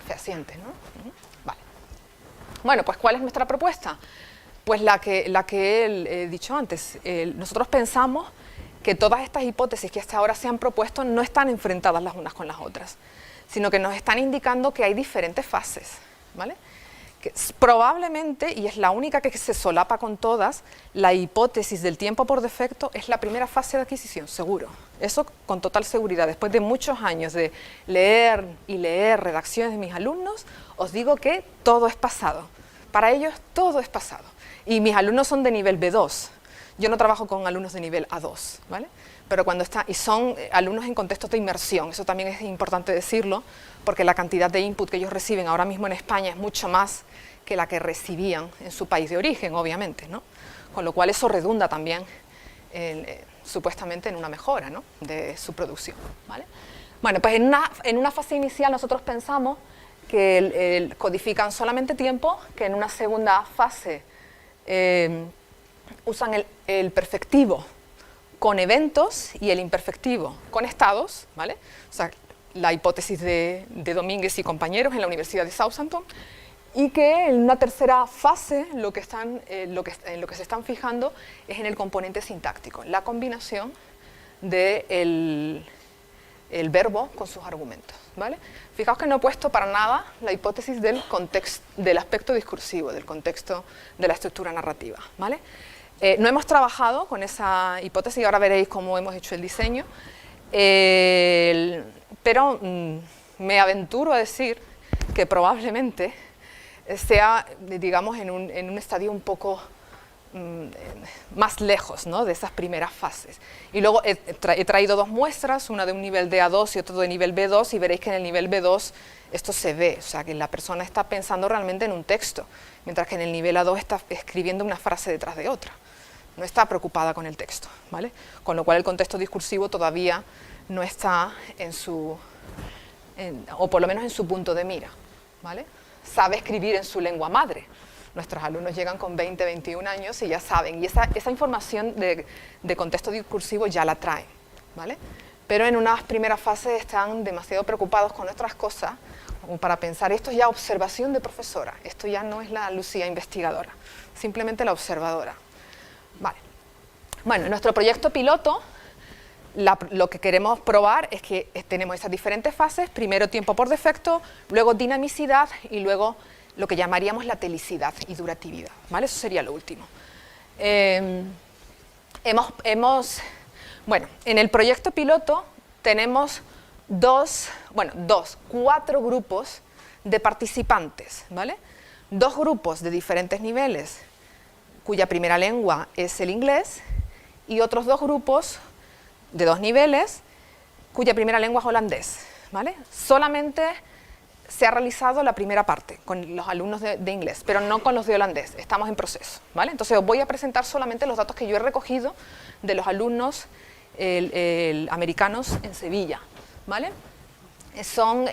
A: fehacientes, ¿no? Vale. Bueno, pues ¿cuál es nuestra propuesta? Pues la que he dicho antes. Nosotros pensamos que todas estas hipótesis que hasta ahora se han propuesto no están enfrentadas las unas con las otras, sino que nos están indicando que hay diferentes fases, ¿vale? Que probablemente, y es la única que se solapa con todas, la hipótesis del tiempo por defecto es la primera fase de adquisición, seguro. Eso con total seguridad. Después de muchos años de leer y leer redacciones de mis alumnos, os digo que todo es pasado. Para ellos todo es pasado. Y mis alumnos son de nivel B2. Yo no trabajo con alumnos de nivel A2, ¿vale? Pero y son alumnos en contextos de inmersión, eso también es importante decirlo, porque la cantidad de input que ellos reciben ahora mismo en España es mucho más que la que recibían en su país de origen, obviamente, ¿no? Con lo cual eso redunda también supuestamente en una mejora, ¿no?, de su producción, ¿vale? Bueno, pues en una fase inicial nosotros pensamos que codifican solamente tiempo, que en una segunda fase usan el perfectivo con eventos y el imperfectivo con estados, ¿vale? O sea, la hipótesis de Domínguez y compañeros en la Universidad de Southampton, y que en una tercera fase en lo que se están fijando es en el componente sintáctico, la combinación del verbo con sus argumentos, ¿vale? Fijaos que no he puesto para nada la hipótesis del aspecto discursivo, del contexto de la estructura narrativa, ¿vale? No hemos trabajado con esa hipótesis, ahora veréis cómo hemos hecho el diseño, pero me aventuro a decir que probablemente sea, digamos, en un estadio un poco más lejos, ¿no?, de esas primeras fases. Y luego he traído 2 muestras, una de un nivel de A2 y otra de nivel B2, y veréis que en el nivel B2 esto se ve, o sea, que la persona está pensando realmente en un texto, mientras que en el nivel A2 está escribiendo una frase detrás de otra. No está preocupada con el texto, ¿vale? Con lo cual el contexto discursivo todavía no está o por lo menos en su punto de mira, ¿vale? Sabe escribir en su lengua madre. Nuestros alumnos llegan con 20, 21 años y ya saben, y esa información de contexto discursivo ya la traen, ¿vale? Pero en unas primeras fases están demasiado preocupados con otras cosas, como para pensar, esto es ya observación de profesora, esto ya no es la Lucía investigadora, simplemente la observadora. Vale. Bueno, en nuestro proyecto piloto, lo que queremos probar es que tenemos esas diferentes fases, primero tiempo por defecto, luego dinamicidad y luego lo que llamaríamos la telicidad y duratividad, ¿vale? Eso sería lo último. Bueno, en el proyecto piloto tenemos cuatro grupos de participantes, ¿vale? Dos grupos de diferentes niveles, cuya primera lengua es el inglés, y otros dos grupos de dos niveles, cuya primera lengua es holandés, ¿vale? Solamente se ha realizado la primera parte con los alumnos de inglés, pero no con los de holandés, estamos en proceso, ¿vale? Entonces os voy a presentar solamente los datos que yo he recogido de los alumnos americanos en Sevilla, ¿vale? Son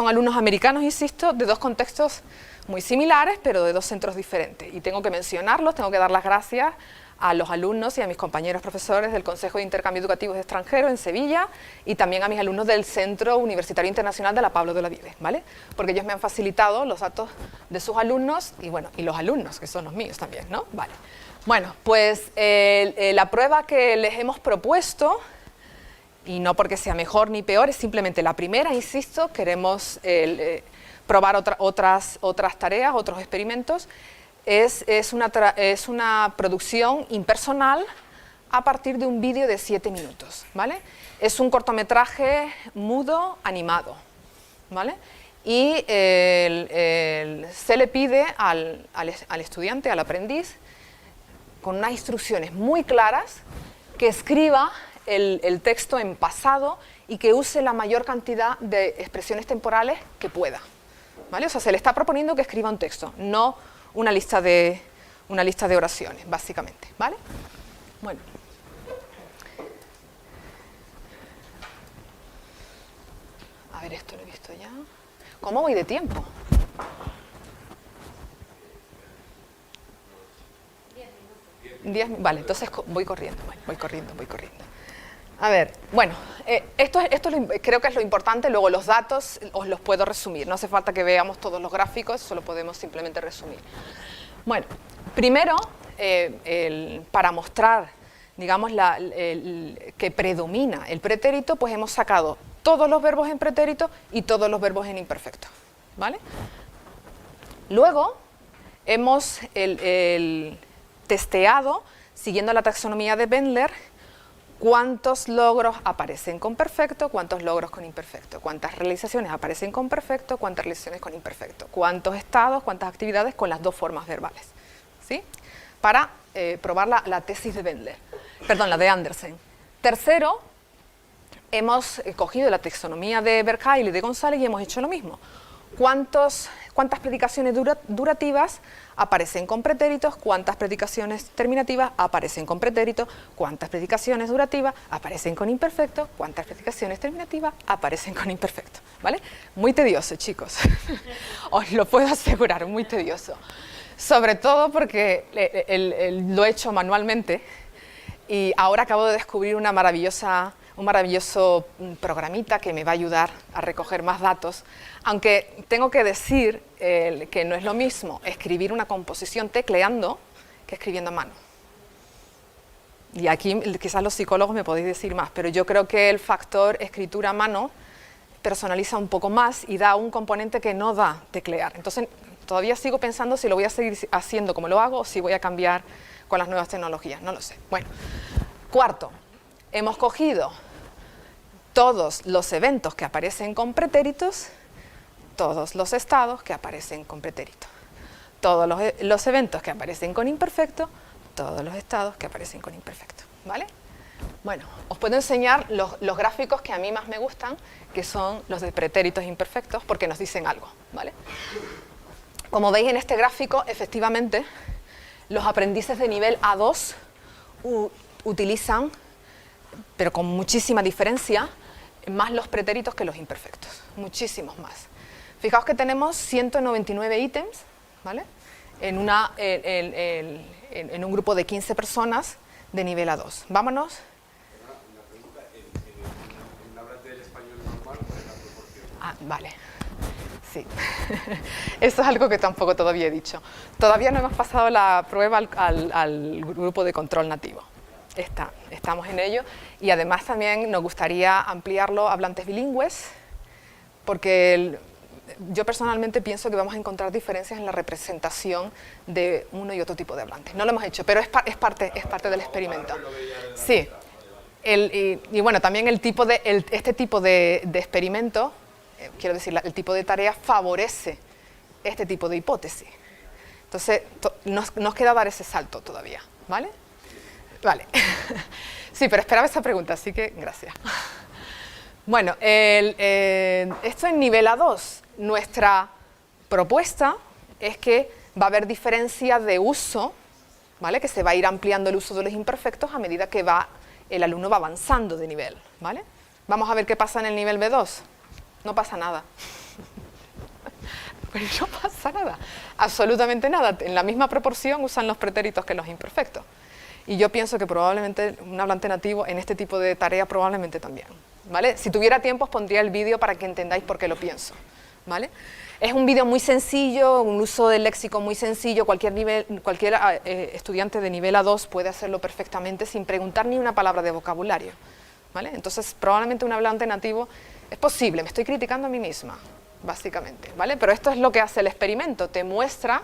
A: alumnos americanos, insisto, de dos contextos muy similares, pero de dos centros diferentes. Y tengo que mencionarlos, tengo que dar las gracias a los alumnos y a mis compañeros profesores del Consejo de Intercambio Educativo de Extranjeros en Sevilla y también a mis alumnos del Centro Universitario Internacional de la Pablo de Olavide, ¿vale? Porque ellos me han facilitado los datos de sus alumnos y, bueno, y los alumnos, que son los míos también, ¿no? Vale. Bueno, pues la prueba que les hemos propuesto, y no porque sea mejor ni peor, es simplemente la primera, insisto, queremos probar otras tareas, otros experimentos. Es una producción impersonal a partir de un vídeo de 7 minutos, ¿vale? Es un cortometraje mudo animado, ¿vale? Y se le pide al estudiante, al aprendiz, con unas instrucciones muy claras, que escriba el texto en pasado y que use la mayor cantidad de expresiones temporales que pueda, ¿vale? O sea, se le está proponiendo que escriba un texto, no una lista de oraciones, básicamente, ¿vale? Bueno. A ver, esto lo he visto ya. ¿Cómo voy de tiempo? 10 minutos. Vale, entonces voy corriendo. A ver, bueno, esto creo que es lo importante. Luego los datos os los puedo resumir. No hace falta que veamos todos los gráficos, solo podemos simplemente resumir. Bueno, primero, para mostrar, digamos, que predomina el pretérito, pues hemos sacado todos los verbos en pretérito y todos los verbos en imperfecto, ¿vale? Luego, hemos testeado, siguiendo la taxonomía de Bendler, cuántos logros aparecen con perfecto, cuántos logros con imperfecto, cuántas realizaciones aparecen con perfecto, cuántas realizaciones con imperfecto, cuántos estados, cuántas actividades con las dos formas verbales, ¿sí? Para probar la tesis de Bendler, perdón, la de Andersen. Tercero, hemos cogido la taxonomía de Berkheil y de González y hemos hecho lo mismo. ¿Cuántas predicaciones durativas aparecen con pretéritos? ¿Cuántas predicaciones terminativas aparecen con pretéritos? ¿Cuántas predicaciones durativas aparecen con imperfecto? ¿Cuántas predicaciones terminativas aparecen con imperfecto? ¿Vale? Muy tedioso, chicos. Os lo puedo asegurar, muy tedioso. Sobre todo porque lo he hecho manualmente y ahora acabo de descubrir un maravilloso programita que me va a ayudar a recoger más datos, aunque tengo que decir que no es lo mismo escribir una composición tecleando que escribiendo a mano. Y aquí quizás los psicólogos me podéis decir más, pero yo creo que el factor escritura a mano personaliza un poco más y da un componente que no da teclear. Entonces todavía sigo pensando si lo voy a seguir haciendo como lo hago o si voy a cambiar con las nuevas tecnologías, no lo sé. Bueno, cuarto, hemos cogido todos los eventos que aparecen con pretéritos, todos los estados que aparecen con pretérito, todos los eventos que aparecen con imperfecto, todos los estados que aparecen con imperfecto, ¿vale? Bueno, os puedo enseñar los gráficos que a mí más me gustan, que son los de pretéritos imperfectos, porque nos dicen algo, ¿vale? Como veis en este gráfico, efectivamente, los aprendices de nivel A2 utilizan, pero con muchísima diferencia, más los pretéritos que los imperfectos, muchísimos más. Fijaos que tenemos 199 ítems, ¿vale? En un grupo de 15 personas de nivel A2. Vámonos.
B: Una pregunta, ¿en hablas del español normal o en la proporción?
A: Ah, vale. Sí. Eso es algo que tampoco todavía he dicho. Todavía no hemos pasado la prueba al grupo de control nativo. Estamos en ello y además también nos gustaría ampliarlo a hablantes bilingües, porque yo personalmente pienso que vamos a encontrar diferencias en la representación de uno y otro tipo de hablantes. No lo hemos hecho, pero es parte del experimento. Sí. Y bueno, también este tipo de experimento, quiero decir, el tipo de tarea favorece este tipo de hipótesis. Entonces, nos queda dar ese salto todavía, ¿vale? Vale. Sí, pero esperaba esa pregunta, así que gracias. Bueno, esto en nivel A2. Nuestra propuesta es que va a haber diferencia de uso, ¿vale? Que se va a ir ampliando el uso de los imperfectos a medida que el alumno va avanzando de nivel, ¿vale? Vamos a ver qué pasa en el nivel B2. No pasa nada. Pues no pasa nada, absolutamente nada. En la misma proporción usan los pretéritos que los imperfectos. Y yo pienso que probablemente un hablante nativo en este tipo de tarea probablemente también, ¿vale? Si tuviera tiempo os pondría el vídeo para que entendáis por qué lo pienso, ¿vale? Es un vídeo muy sencillo, un uso del léxico muy sencillo, cualquier estudiante de nivel A2 puede hacerlo perfectamente sin preguntar ni una palabra de vocabulario, ¿vale? Entonces probablemente un hablante nativo es posible, me estoy criticando a mí misma, básicamente, ¿vale? Pero esto es lo que hace el experimento, te muestra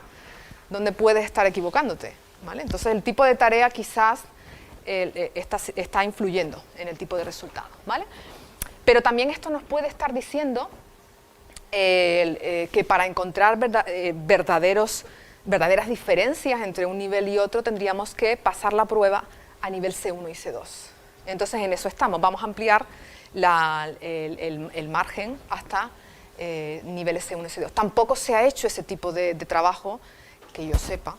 A: dónde puedes estar equivocándote, ¿vale? Entonces el tipo de tarea quizás está influyendo en el tipo de resultado, ¿vale? Pero también esto nos puede estar diciendo que para encontrar verdaderas diferencias entre un nivel y otro tendríamos que pasar la prueba a nivel C1 y C2. Entonces en eso estamos, vamos a ampliar el margen hasta niveles C1 y C2. Tampoco se ha hecho ese tipo de trabajo, que yo sepa,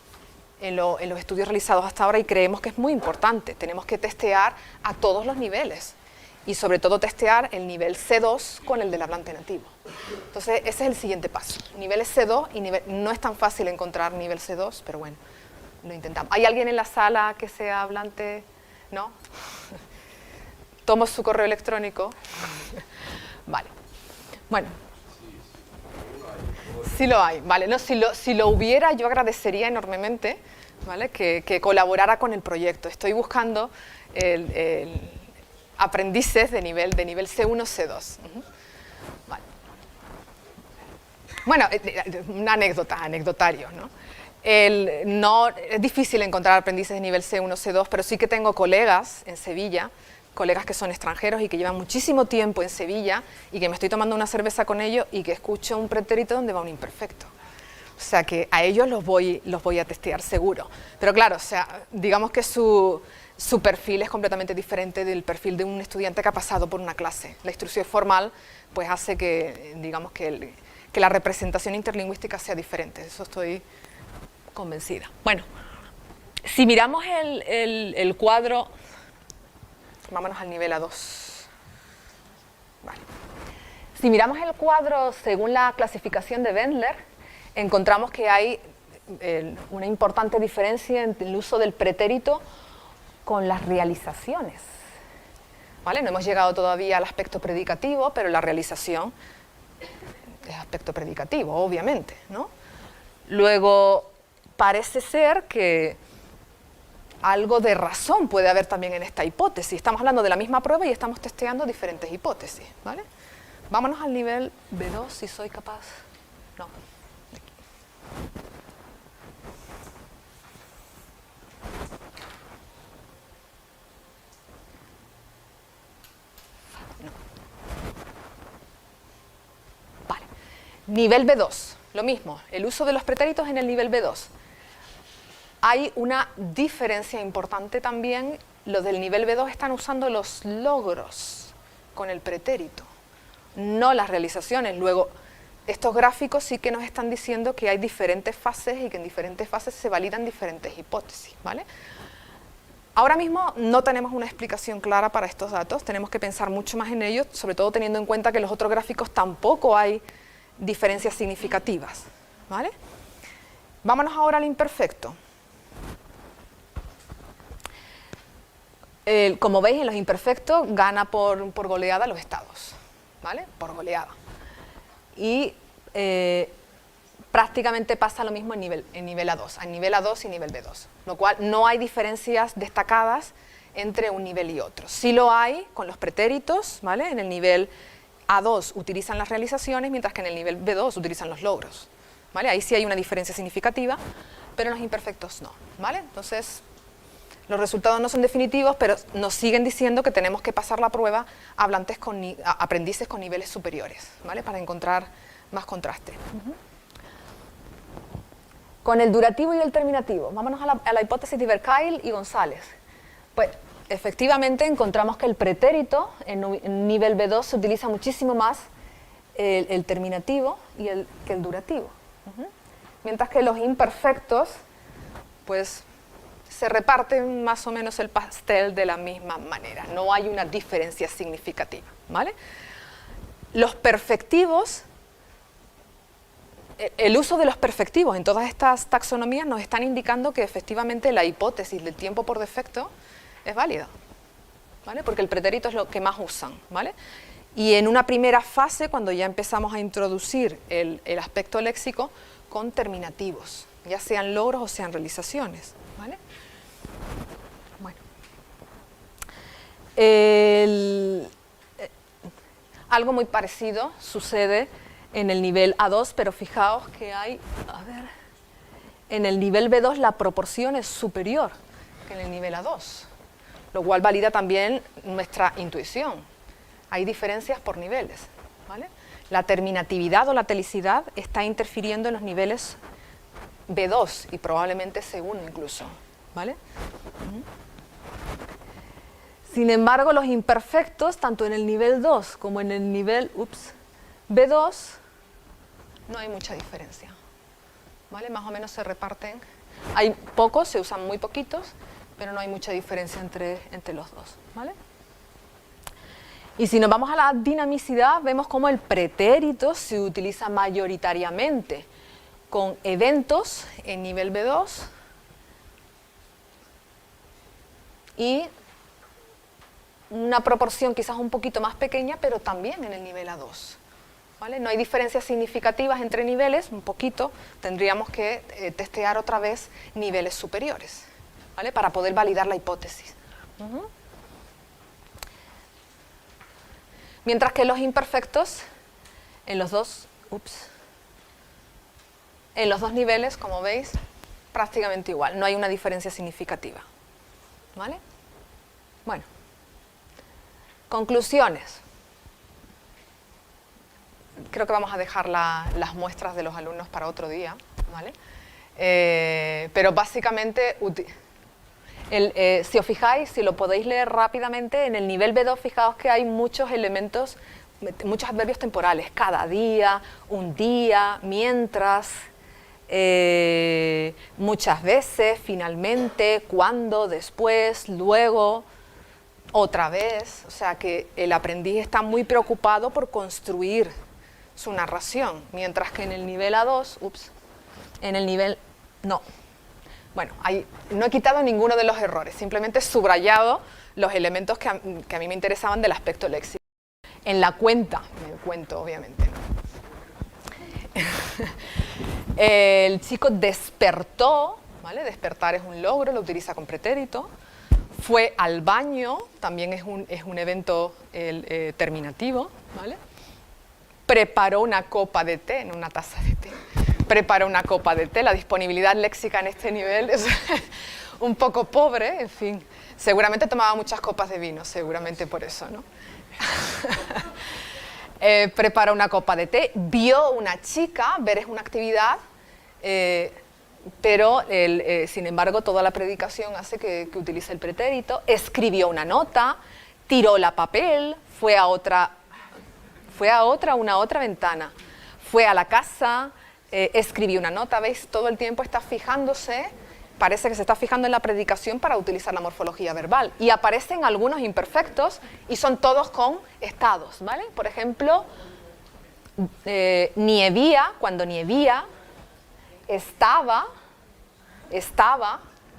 A: en los estudios realizados hasta ahora y creemos que es muy importante. Tenemos que testear a todos los niveles y sobre todo testear el nivel C2 con el del hablante nativo. Entonces ese es el siguiente paso. Niveles C2 y no es tan fácil encontrar nivel C2, pero bueno, lo intentamos. ¿Hay alguien en la sala que sea hablante? ¿No? Tomo su correo electrónico. Vale. Bueno. Sí lo hay, ¿vale? No, si lo hubiera, yo agradecería enormemente, ¿vale? que colaborara con el proyecto. Estoy buscando aprendices de nivel C1, C2. Vale. Bueno, una anecdotario, ¿no? No es difícil encontrar aprendices de nivel C1, C2, pero sí que tengo colegas en Sevilla, colegas que son extranjeros y que llevan muchísimo tiempo en Sevilla y que me estoy tomando una cerveza con ellos y que escucho un pretérito donde va un imperfecto. O sea que a ellos los voy a testear seguro. Pero claro, o sea, digamos que su perfil es completamente diferente del perfil de un estudiante que ha pasado por una clase. La instrucción formal pues hace que, digamos, que la representación interlingüística sea diferente. De eso estoy convencida. Bueno, si miramos el cuadro, vámonos al nivel A2. Vale. Si miramos el cuadro según la clasificación de Wendler, encontramos que hay una importante diferencia entre el uso del pretérito con las realizaciones. ¿Vale? No hemos llegado todavía al aspecto predicativo, pero la realización es aspecto predicativo, obviamente, ¿no? Luego, parece ser que algo de razón puede haber también en esta hipótesis. Estamos hablando de la misma prueba y estamos testeando diferentes hipótesis, ¿vale? Vámonos al nivel B2, si soy capaz. No. Vale. Nivel B2, lo mismo, el uso de los pretéritos en el nivel B2. Hay una diferencia importante también, los del nivel B2 están usando los logros con el pretérito, no las realizaciones. Luego, estos gráficos sí que nos están diciendo que hay diferentes fases y que en diferentes fases se validan diferentes hipótesis, ¿vale? Ahora mismo no tenemos una explicación clara para estos datos, tenemos que pensar mucho más en ellos, sobre todo teniendo en cuenta que en los otros gráficos tampoco hay diferencias significativas, ¿vale? Vámonos ahora al imperfecto. Como veis, en los imperfectos gana por goleada los estados, ¿vale? Por goleada. Y prácticamente pasa lo mismo en nivel A2, en nivel A2 y nivel B2, lo cual no hay diferencias destacadas entre un nivel y otro. Sí lo hay con los pretéritos, ¿vale? En el nivel A2 utilizan las realizaciones, mientras que en el nivel B2 utilizan los logros, ¿vale? Ahí sí hay una diferencia significativa, pero en los imperfectos no, ¿vale? Entonces, Los resultados no son definitivos, pero nos siguen diciendo que tenemos que pasar la prueba a aprendices con niveles superiores, ¿vale? Para encontrar más contraste. Con el durativo y el terminativo, vámonos a la hipótesis de Ibercail y González. Pues efectivamente encontramos que el pretérito en nivel B2 se utiliza muchísimo más el terminativo que el durativo. Mientras que los imperfectos, pues se reparten más o menos el pastel de la misma manera. No hay una diferencia significativa, ¿vale? Los perfectivos, el uso de los perfectivos en todas estas taxonomías nos están indicando que efectivamente la hipótesis del tiempo por defecto es válida, ¿vale? Porque el pretérito es lo que más usan, ¿vale? Y en una primera fase, cuando ya empezamos a introducir el aspecto léxico con terminativos, ya sean logros o sean realizaciones, ¿vale? Bueno. Algo muy parecido sucede en el nivel A2, pero fijaos que hay, en el nivel B2 la proporción es superior que en el nivel A2, lo cual valida también nuestra intuición. Hay diferencias por niveles, ¿vale? La terminatividad o la telicidad está interfiriendo en los niveles B2 y probablemente C1 incluso, ¿vale? Sin embargo, los imperfectos, tanto en el nivel 2 como en el nivel B2, no hay mucha diferencia, ¿vale? Más o menos se reparten. Hay pocos, se usan muy poquitos, pero no hay mucha diferencia entre los dos, ¿vale? Y si nos vamos a la dinamicidad, vemos cómo el pretérito se utiliza mayoritariamente con eventos en nivel B2 y una proporción quizás un poquito más pequeña, pero también en el nivel A2. ¿Vale? No hay diferencias significativas entre niveles, un poquito, tendríamos que testear otra vez niveles superiores, ¿vale? Para poder validar la hipótesis. Mientras que los imperfectos, en los dos niveles, como veis, prácticamente igual, no hay una diferencia significativa, ¿vale? Bueno, conclusiones. Creo que vamos a dejar las muestras de los alumnos para otro día, ¿vale? Pero básicamente, si os fijáis, si lo podéis leer rápidamente, en el nivel B2 fijaos que hay muchos elementos, muchos adverbios temporales, cada día, un día, mientras, muchas veces, finalmente, cuando, después, luego, otra vez. O sea que el aprendiz está muy preocupado por construir su narración, mientras que en el nivel A2, en el nivel, no. Bueno, no he quitado ninguno de los errores, simplemente he subrayado los elementos que a mí me interesaban del aspecto léxico. En la cuenta, en el cuento obviamente, ¿no? El chico despertó, ¿vale? Despertar es un logro, lo utiliza con pretérito. Fue al baño, también es un evento terminativo, ¿vale? Preparó una copa de té, no una taza de té. Preparó una copa de té, la disponibilidad léxica en este nivel es un poco pobre, en fin. Seguramente tomaba muchas copas de vino, seguramente por eso, ¿no? Preparó una copa de té, vio una chica, ver es una actividad, pero sin embargo toda la predicación hace que utilice el pretérito. Escribió una nota, tiró la papel, fue a una otra ventana, fue a la casa, escribió una nota. ¿Veis? Todo el tiempo está fijándose, parece que se está fijando en la predicación para utilizar la morfología verbal. Y aparecen algunos imperfectos y son todos con estados, ¿vale? Por ejemplo, nievía, cuando nievía, estaba,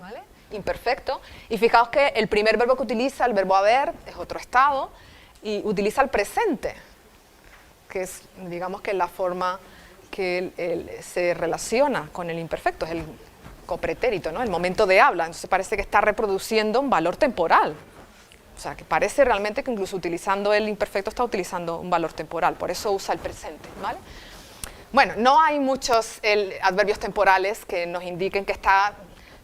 A: ¿vale? Imperfecto. Y fijaos que el primer verbo que utiliza, el verbo haber, es otro estado, y utiliza el presente, que es, digamos, que la forma que se relaciona con el imperfecto, es el copretérito, ¿no? El momento de habla. Entonces parece que está reproduciendo un valor temporal. O sea, que parece realmente que incluso utilizando el imperfecto está utilizando un valor temporal, por eso usa el presente, ¿vale? Bueno, no hay muchos adverbios temporales que nos indiquen que está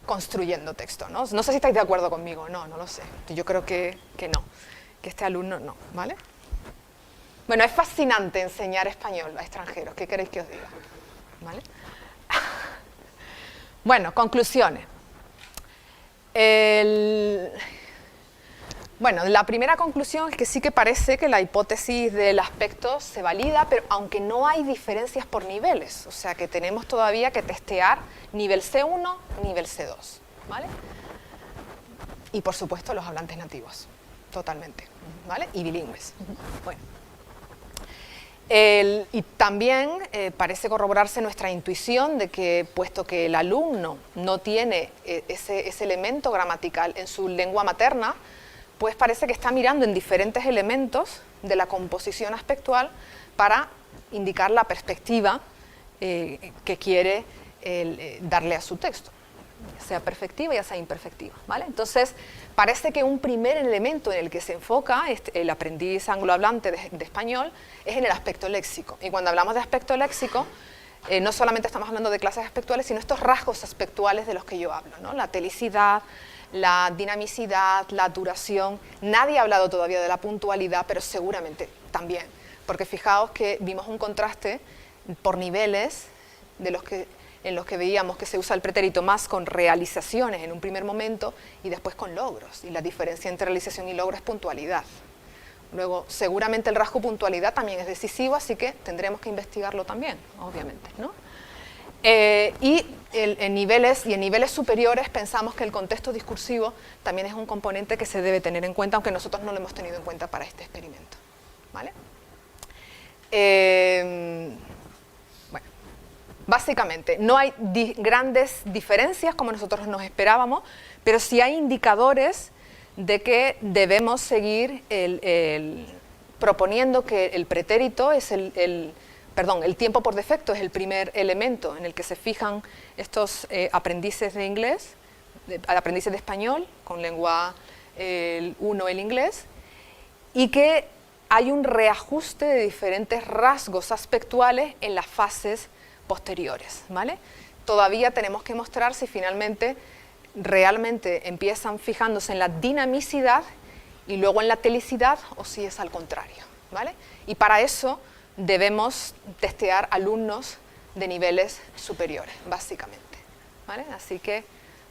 A: construyendo texto, ¿no? No sé si estáis de acuerdo conmigo, no lo sé. Yo creo que no, que este alumno no, ¿vale? Bueno, es fascinante enseñar español a extranjeros, ¿qué queréis que os diga? ¿Vale? Bueno, conclusiones. Bueno, la primera conclusión es que sí que parece que la hipótesis del aspecto se valida, pero aunque no hay diferencias por niveles, o sea que tenemos todavía que testear nivel C1, nivel C2, ¿vale? Y por supuesto los hablantes nativos, totalmente, ¿vale? Y bilingües. Bueno. Y también parece corroborarse nuestra intuición de que, puesto que el alumno no tiene ese elemento gramatical en su lengua materna, pues parece que está mirando en diferentes elementos de la composición aspectual para indicar la perspectiva que quiere darle a su texto, ya sea perfectiva ya sea imperfectiva, ¿vale? Entonces, parece que un primer elemento en el que se enfoca el aprendiz anglohablante de español es en el aspecto léxico. Y cuando hablamos de aspecto léxico, no solamente estamos hablando de clases aspectuales, sino estos rasgos aspectuales de los que yo hablo, ¿no? La telicidad, la dinamicidad, la duración. Nadie ha hablado todavía de la puntualidad, pero seguramente también. Porque fijaos que vimos un contraste por niveles en los que veíamos que se usa el pretérito más con realizaciones en un primer momento y después con logros. Y la diferencia entre realización y logro es puntualidad. Luego, seguramente el rasgo puntualidad también es decisivo, así que tendremos que investigarlo también, obviamente, ¿no? Y en niveles superiores pensamos que el contexto discursivo también es un componente que se debe tener en cuenta, aunque nosotros no lo hemos tenido en cuenta para este experimento, ¿vale? Bueno, básicamente no hay grandes diferencias como nosotros nos esperábamos, pero sí hay indicadores de que debemos seguir proponiendo que el pretérito es el tiempo por defecto es el primer elemento en el que se fijan estos aprendices de inglés, aprendices de español con lengua 1 el inglés, y que hay un reajuste de diferentes rasgos aspectuales en las fases posteriores, ¿vale? Todavía tenemos que mostrar si finalmente realmente empiezan fijándose en la dinamicidad y luego en la telicidad o si es al contrario, ¿vale? Y para eso debemos testear alumnos de niveles superiores, básicamente, ¿vale? Así que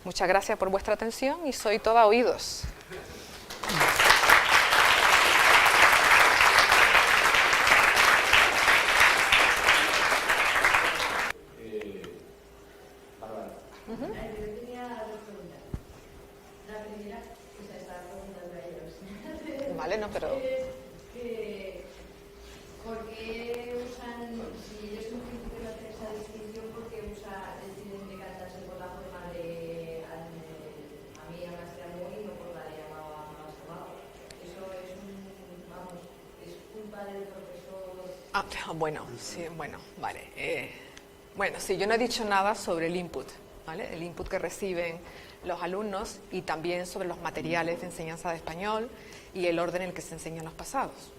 A: muchas gracias por vuestra atención y soy toda oídos. Vale, no, pero...
C: ¿Por qué usan, si ellos en principio no hacen esa distinción, por qué deciden decantarse por la forma de a mí a más muy y no por la de llamado a más amado? Eso es culpa del profesor.
A: Bueno, sí, bueno, vale. Bueno, sí, yo no he dicho nada sobre el input, ¿vale? El input que reciben los alumnos y también sobre los materiales de enseñanza de español y el orden en el que se enseñan los pasados.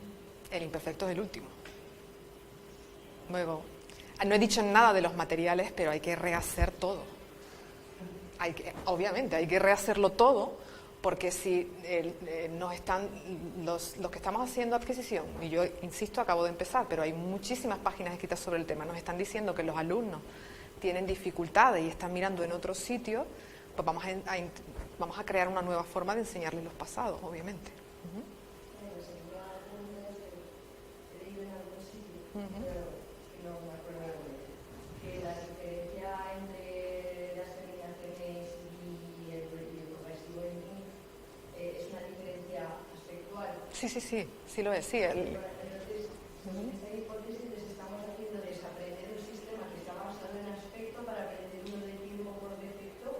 A: El imperfecto es el último. Luego, no he dicho nada de los materiales, pero hay que rehacer todo. Obviamente, hay que rehacerlo todo, porque si los que estamos haciendo adquisición, y yo insisto, acabo de empezar, pero hay muchísimas páginas escritas sobre el tema, nos están diciendo que los alumnos tienen dificultades y están mirando en otros sitios, pues vamos a crear una nueva forma de enseñarles los pasados, obviamente.
C: No me acuerdo que la diferencia entre las terminaciones y el progresivo es una diferencia aspectual.
A: Sí lo es, sí.
C: Entonces, en esta hipótesis les estamos haciendo desaprender un sistema que está basado en aspecto para aprender uno de tiempo por defecto.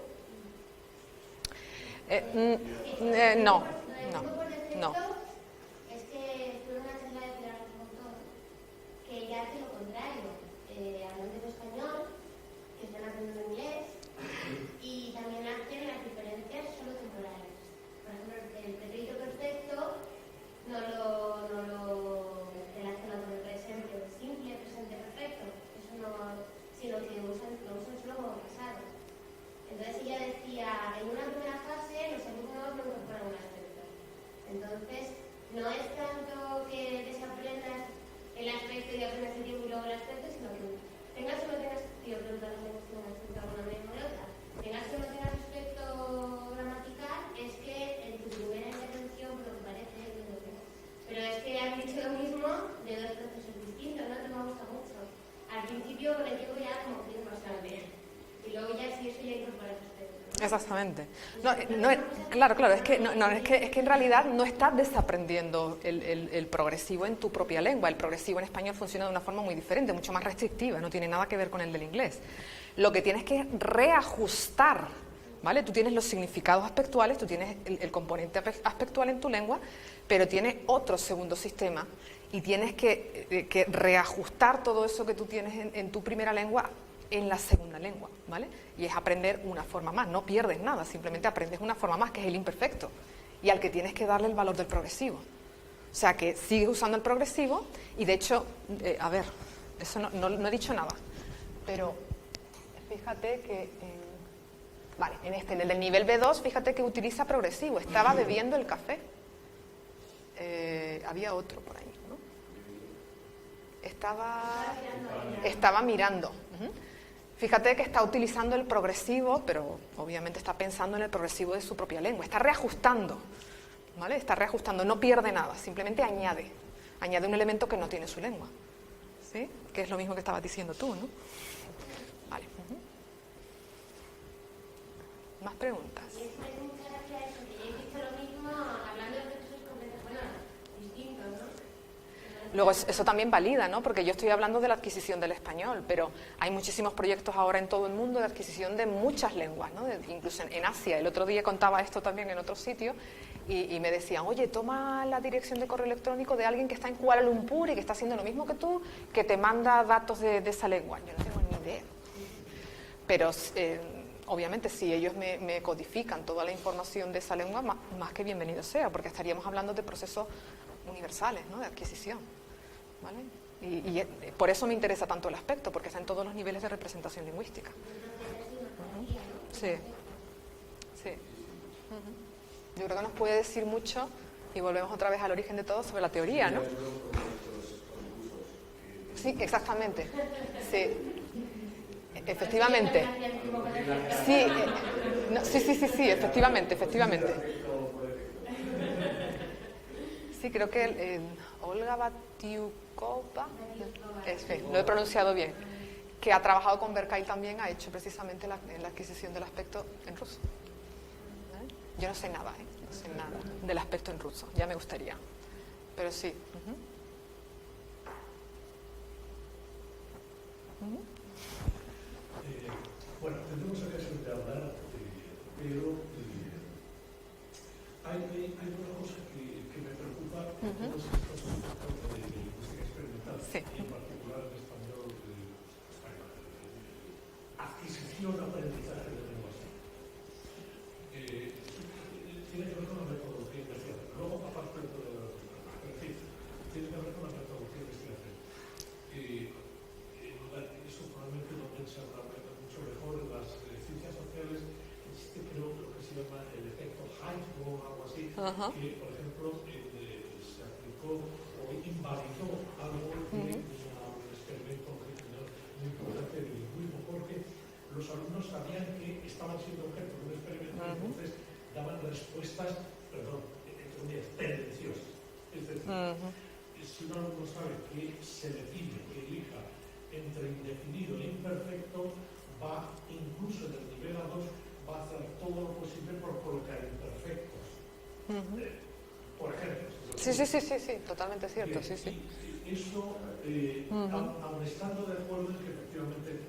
A: No.
D: Es que tuve una charla de Pilar Montón que ya hace lo contrario, hablando en español, que están aprendiendo inglés y también hacen las diferencias solo temporales. Por ejemplo, el pretérito perfecto no lo relaciona con el presente simple, presente perfecto, eso no, sino que lo usan solo como pasado. Entonces ella decía principio con el tiempo ya como que es bastante. Y luego ya sí, eso ya incorpora esos aspectos, ¿no?
A: Exactamente. Claro, es que en realidad no estás desaprendiendo el progresivo en tu propia lengua. El progresivo en español funciona de una forma muy diferente, mucho más restrictiva, no tiene nada que ver con el del inglés. Lo que tienes que reajustar, ¿vale? Tú tienes los significados aspectuales, tú tienes el componente aspectual en tu lengua, pero tienes otro segundo sistema y tienes que reajustar todo eso que tú tienes en tu primera lengua en la segunda lengua, ¿vale? Y es aprender una forma más, no pierdes nada, simplemente aprendes una forma más, que es el imperfecto, y al que tienes que darle el valor del progresivo. O sea, que sigues usando el progresivo, y de hecho, a ver, eso no he dicho nada, pero fíjate que, vale, en el del nivel B2, fíjate que utiliza progresivo, estaba bebiendo el café. Había otro por ahí, ¿no? Estaba mirando. Fíjate que está utilizando el progresivo, pero obviamente está pensando en el progresivo de su propia lengua. Está reajustando, ¿vale? Está reajustando, no pierde nada, simplemente añade un elemento que no tiene su lengua, ¿sí? Que es lo mismo que estabas diciendo tú, ¿no? Vale. ¿Más preguntas?
D: Y es muchas gracias, porque yo he visto lo mismo hablando de procesos completamente, distintos, ¿no?
A: Luego eso también valida, ¿no? Porque yo estoy hablando de la adquisición del español, pero hay muchísimos proyectos ahora en todo el mundo de adquisición de muchas lenguas, ¿no? Incluso en Asia. El otro día contaba esto también en otro sitio y me decían, oye, toma la dirección de correo electrónico de alguien que está en Kuala Lumpur y que está haciendo lo mismo que tú, que te manda datos de esa lengua. Yo no tengo ni idea. Pero obviamente si ellos me codifican toda la información de esa lengua, más que bienvenido sea, porque estaríamos hablando de procesos universales, ¿no? De adquisición, ¿vale? Y por eso me interesa tanto el aspecto, porque está en todos los niveles de representación lingüística. Sí, sí. Yo creo que nos puede decir mucho, y volvemos otra vez al origen de todo, sobre la teoría, ¿no? Sí, exactamente. Sí. Efectivamente. Sí, sí, efectivamente. Sí, creo que Olga Batiukova, lo he pronunciado bien, que ha trabajado con Berkay también, ha hecho precisamente la adquisición del aspecto en ruso. Yo no sé nada, no sé nada del aspecto en ruso, ya me gustaría, pero sí.
E: Bueno, tendremos ocasión de hablar, pero hay una cosa que me preocupa en todos estos aspectos de lingüística experimental, y en particular en español, adquisición, aprendizaje de lenguas. Tiene que ver con la metodología de investigación. Luego, aparte de tiene que ver con la metodología de investigación. Eso probablemente lo piensa mucho mejor en las ciencias sociales. Existe, creo, lo que se llama el efecto Hyde o algo así, que, por ejemplo, se aplicó o invalidó algo de un experimento muy importante de lingüismo, porque los alumnos sabían que estaban siendo objeto de un experimento y entonces daban respuestas, tendenciosas. Es decir, si un alumno sabe que se define, que elija entre indefinido e imperfecto, va, incluso en el nivel A2, va a hacer todo lo posible por colocar imperfectos. Por ejemplo.
A: Sí, totalmente cierto.
E: Bien,
A: Sí.
E: Eso, aun estando de acuerdo en que efectivamente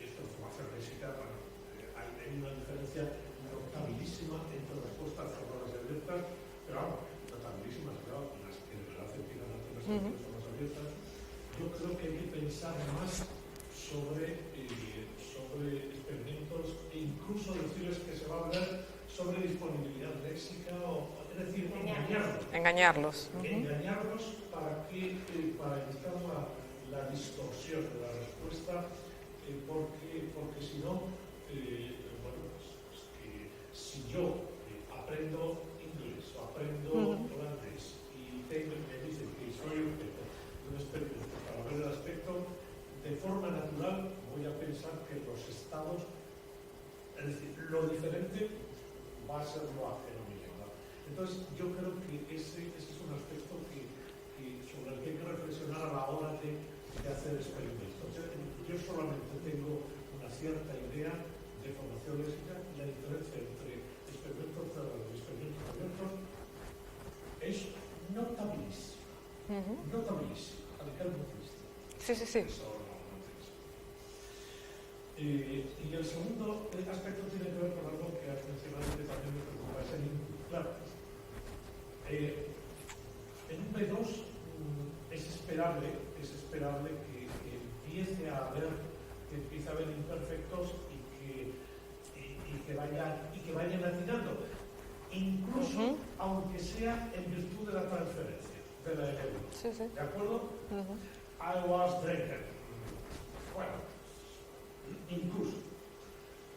E: esta formación léxica, hay una diferencia notabilísima entre respuestas cerradas y abiertas, pero vamos, notabilísimas, claro, las que de verdad empiezan a tener son más abiertas. Yo creo que hay que pensar más sobre experimentos e incluso decirles que se va a hablar sobre disponibilidad léxica, es decir, engañarlos. Engañarlos para evitar la distorsión de la respuesta, porque si no, si yo aprendo inglés o aprendo holandés y me dicen que soy objeto de un experimento para ver el aspecto, de forma natural voy a pensar que los estados, es decir, lo diferente va a ser lo ajeno mío, ¿verdad? Entonces yo creo que ese es un aspecto sobre el que hay que reflexionar a la hora de hacer experimentos. Yo solamente tengo una cierta idea de formación léxica y la diferencia entre experimentos cerrados y experimentos abiertos es notabilísima. Notabilísima, a nivel lingüístico.
A: Sí, sí, sí.
E: Y el segundo aspecto tiene que ver con algo que has mencionado que también me preocupa, es el input. Claro, en un B2 es esperable que empiece a haber imperfectos y que vayan atinando, incluso aunque sea en virtud de la transferencia de la ELEU.
A: Sí, sí.
E: ¿De acuerdo? I was drinking. Bueno, incluso.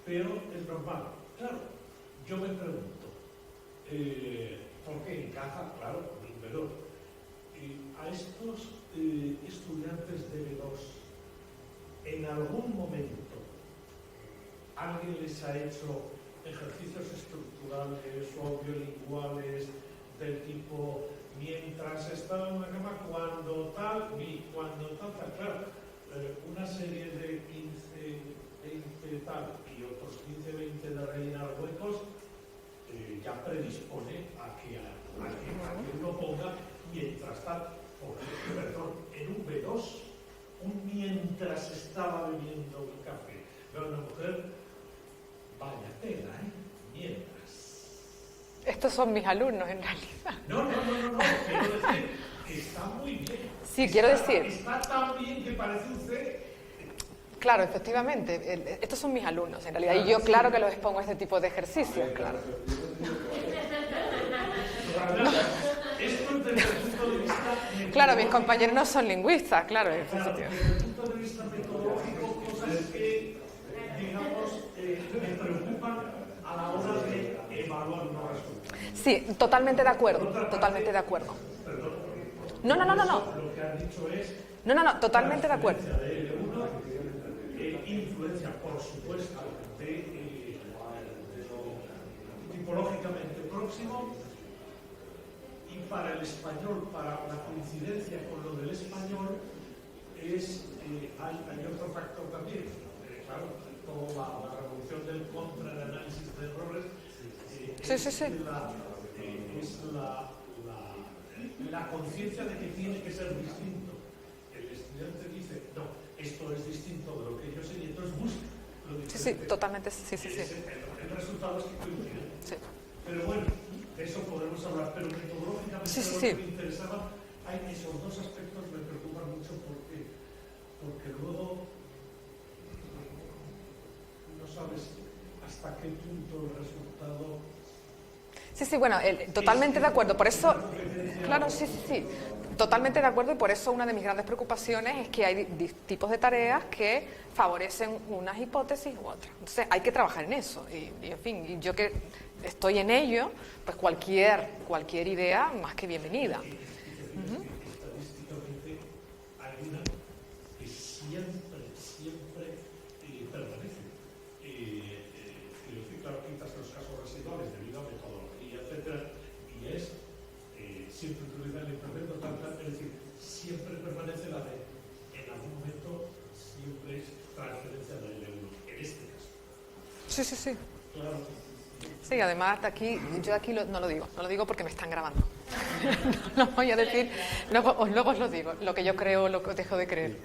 E: Pero es normal. Claro, yo me pregunto, ¿por qué encaja? Claro, con un B2. A estos estudiantes de B2, en algún momento, alguien les ha hecho ejercicios estructurales o bilinguales del tipo mientras estaba en una cama, cuando tal, claro, una serie de 15, 20 tal y otros 15, 20 de rellenar huecos ya predispone a que uno ponga mientras tal, perdón, en un B2, mientras estaba bebiendo un café. Pero una mujer, vaya tela, mientras.
A: Estos son mis alumnos, en realidad.
E: No, quiero decir que está muy bien.
A: Sí, quiero decir.
E: Está tan bien que parece un C.
A: Claro, efectivamente, estos son mis alumnos, en realidad, y yo claro que los expongo a este tipo de ejercicios, claro.
E: Esto desde el punto de vista...
A: Claro, mis compañeros no son lingüistas, claro, efectivamente.
E: Desde el punto de vista metodológico, cosas que, digamos, me preocupan a la hora de evaluar unos resultados.
A: Sí, totalmente de acuerdo, totalmente de acuerdo.
E: Perdón.
A: No.
E: Lo que has dicho es...
A: No, totalmente de acuerdo.
E: De L1, influencia, por supuesto, de lo tipológicamente próximo, y para el español, para la coincidencia con lo del español, hay otro factor también. Claro, toda la revolución del contra, el análisis de errores,
A: Sí.
E: es la conciencia de que tiene que ser distinto. El estudiante dice, no, esto es distinto de lo que yo sé, y entonces busca lo diferente.
A: Sí, totalmente, sí.
E: El resultado es que coinciden.
A: Sí.
E: Pero bueno, de eso podemos hablar, pero metodológicamente
A: Sí.
E: lo que me interesaba, hay esos dos aspectos me preocupan mucho porque luego no sabes hasta qué punto el resultado...
A: Sí, bueno, totalmente de acuerdo, por eso... Claro, sí. Totalmente de acuerdo, y por eso una de mis grandes preocupaciones es que hay tipos de tareas que favorecen unas hipótesis u otras. Entonces hay que trabajar en eso, y en fin, y yo que estoy en ello, pues cualquier idea más que bienvenida.
E: Estadísticamente hay una que siempre permanece. Quiero decir, claro, quitas los casos residuales debido a metodología, etcétera, y es siempre utilizar el imperfecto tal, es decir, siempre permanece la de, en algún momento, siempre es transferencia del euro, en este caso.
A: Sí.
E: Claro.
A: Sí, además yo aquí no lo digo porque me están grabando. No voy a decir, luego os lo digo, lo que yo creo, lo que dejo de creer.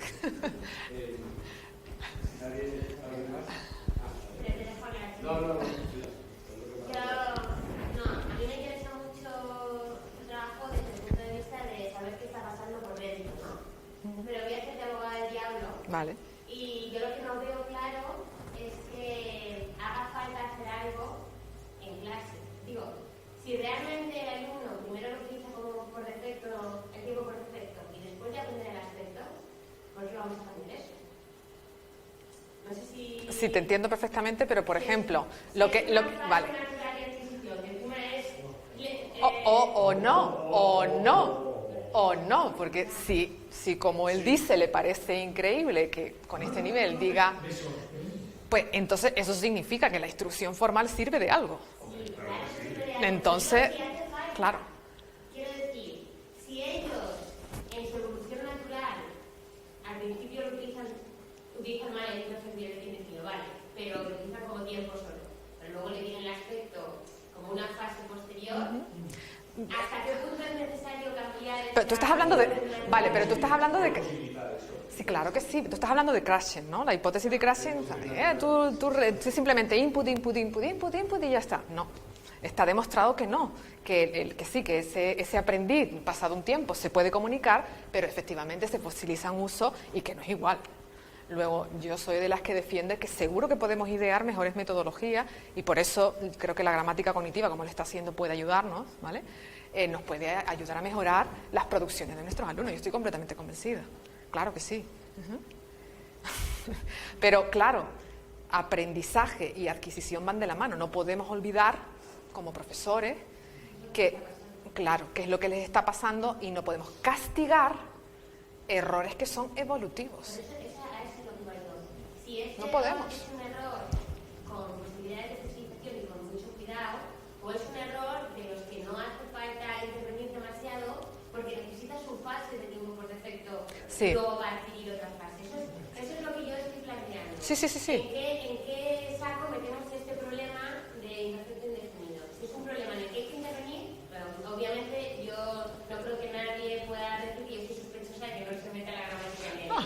D: No. A mí me interesa mucho tu trabajo desde el punto de vista de saber qué está pasando por dentro, ¿no? Pero voy a ser de abogada del diablo.
A: Vale.
D: Y yo lo que no veo claro es que haga falta hacer algo en clase. Digo, si realmente el alumno primero lo utiliza como por defecto, el tiempo por defecto, y después de aprender el aspecto, ¿por qué vamos a hacer eso? No sé si...
A: Sí, te entiendo perfectamente, pero por ejemplo, vale. O no, porque si como él dice le parece increíble que con este nivel diga, pues entonces eso significa que la instrucción formal sirve de algo. Entonces, claro.
D: Quiero decir, si ellos en su evolución natural al principio utilizan mal el profe de definición, vale, pero lo utilizan como tiempo solo. Pero luego le viene el aspecto como una fase posterior. ¿Hasta qué punto es necesario cambiar?
A: Pero tú estás hablando de... Vale, pero tú estás hablando de... Sí, claro que sí. Tú estás hablando de crashing, ¿no? La hipótesis de crashing, tú simplemente input y ya está. No. Está demostrado que no, que sí, que ese aprendiz, pasado un tiempo, se puede comunicar, pero efectivamente se fosiliza en uso y que no es igual. Luego, yo soy de las que defiende que seguro que podemos idear mejores metodologías y por eso creo que la gramática cognitiva, como lo está haciendo, puede ayudarnos, ¿vale? Nos puede ayudar a mejorar las producciones de nuestros alumnos. Yo estoy completamente convencida. Claro que sí. Pero claro, aprendizaje y adquisición van de la mano. No podemos olvidar, como profesores, que, claro, qué es lo que les está pasando y no podemos castigar errores que son evolutivos.
D: Si este
A: No podemos.
D: es un error con posibilidades de fosilización y con mucho cuidado, o es un error de los que no hace falta intervenir demasiado porque necesita su fase de tiempo por defecto
A: Sí.
D: y luego va a adquirir otra fase. Eso es lo que yo estoy planteando.
A: Sí.
D: ¿En qué saco metemos este problema de intercepción indefinido? Si es un problema en el que hay que intervenir, bueno, obviamente yo no creo que nadie pueda decir que yo estoy sospechosa de que no se meta la gramática en él, ¿no?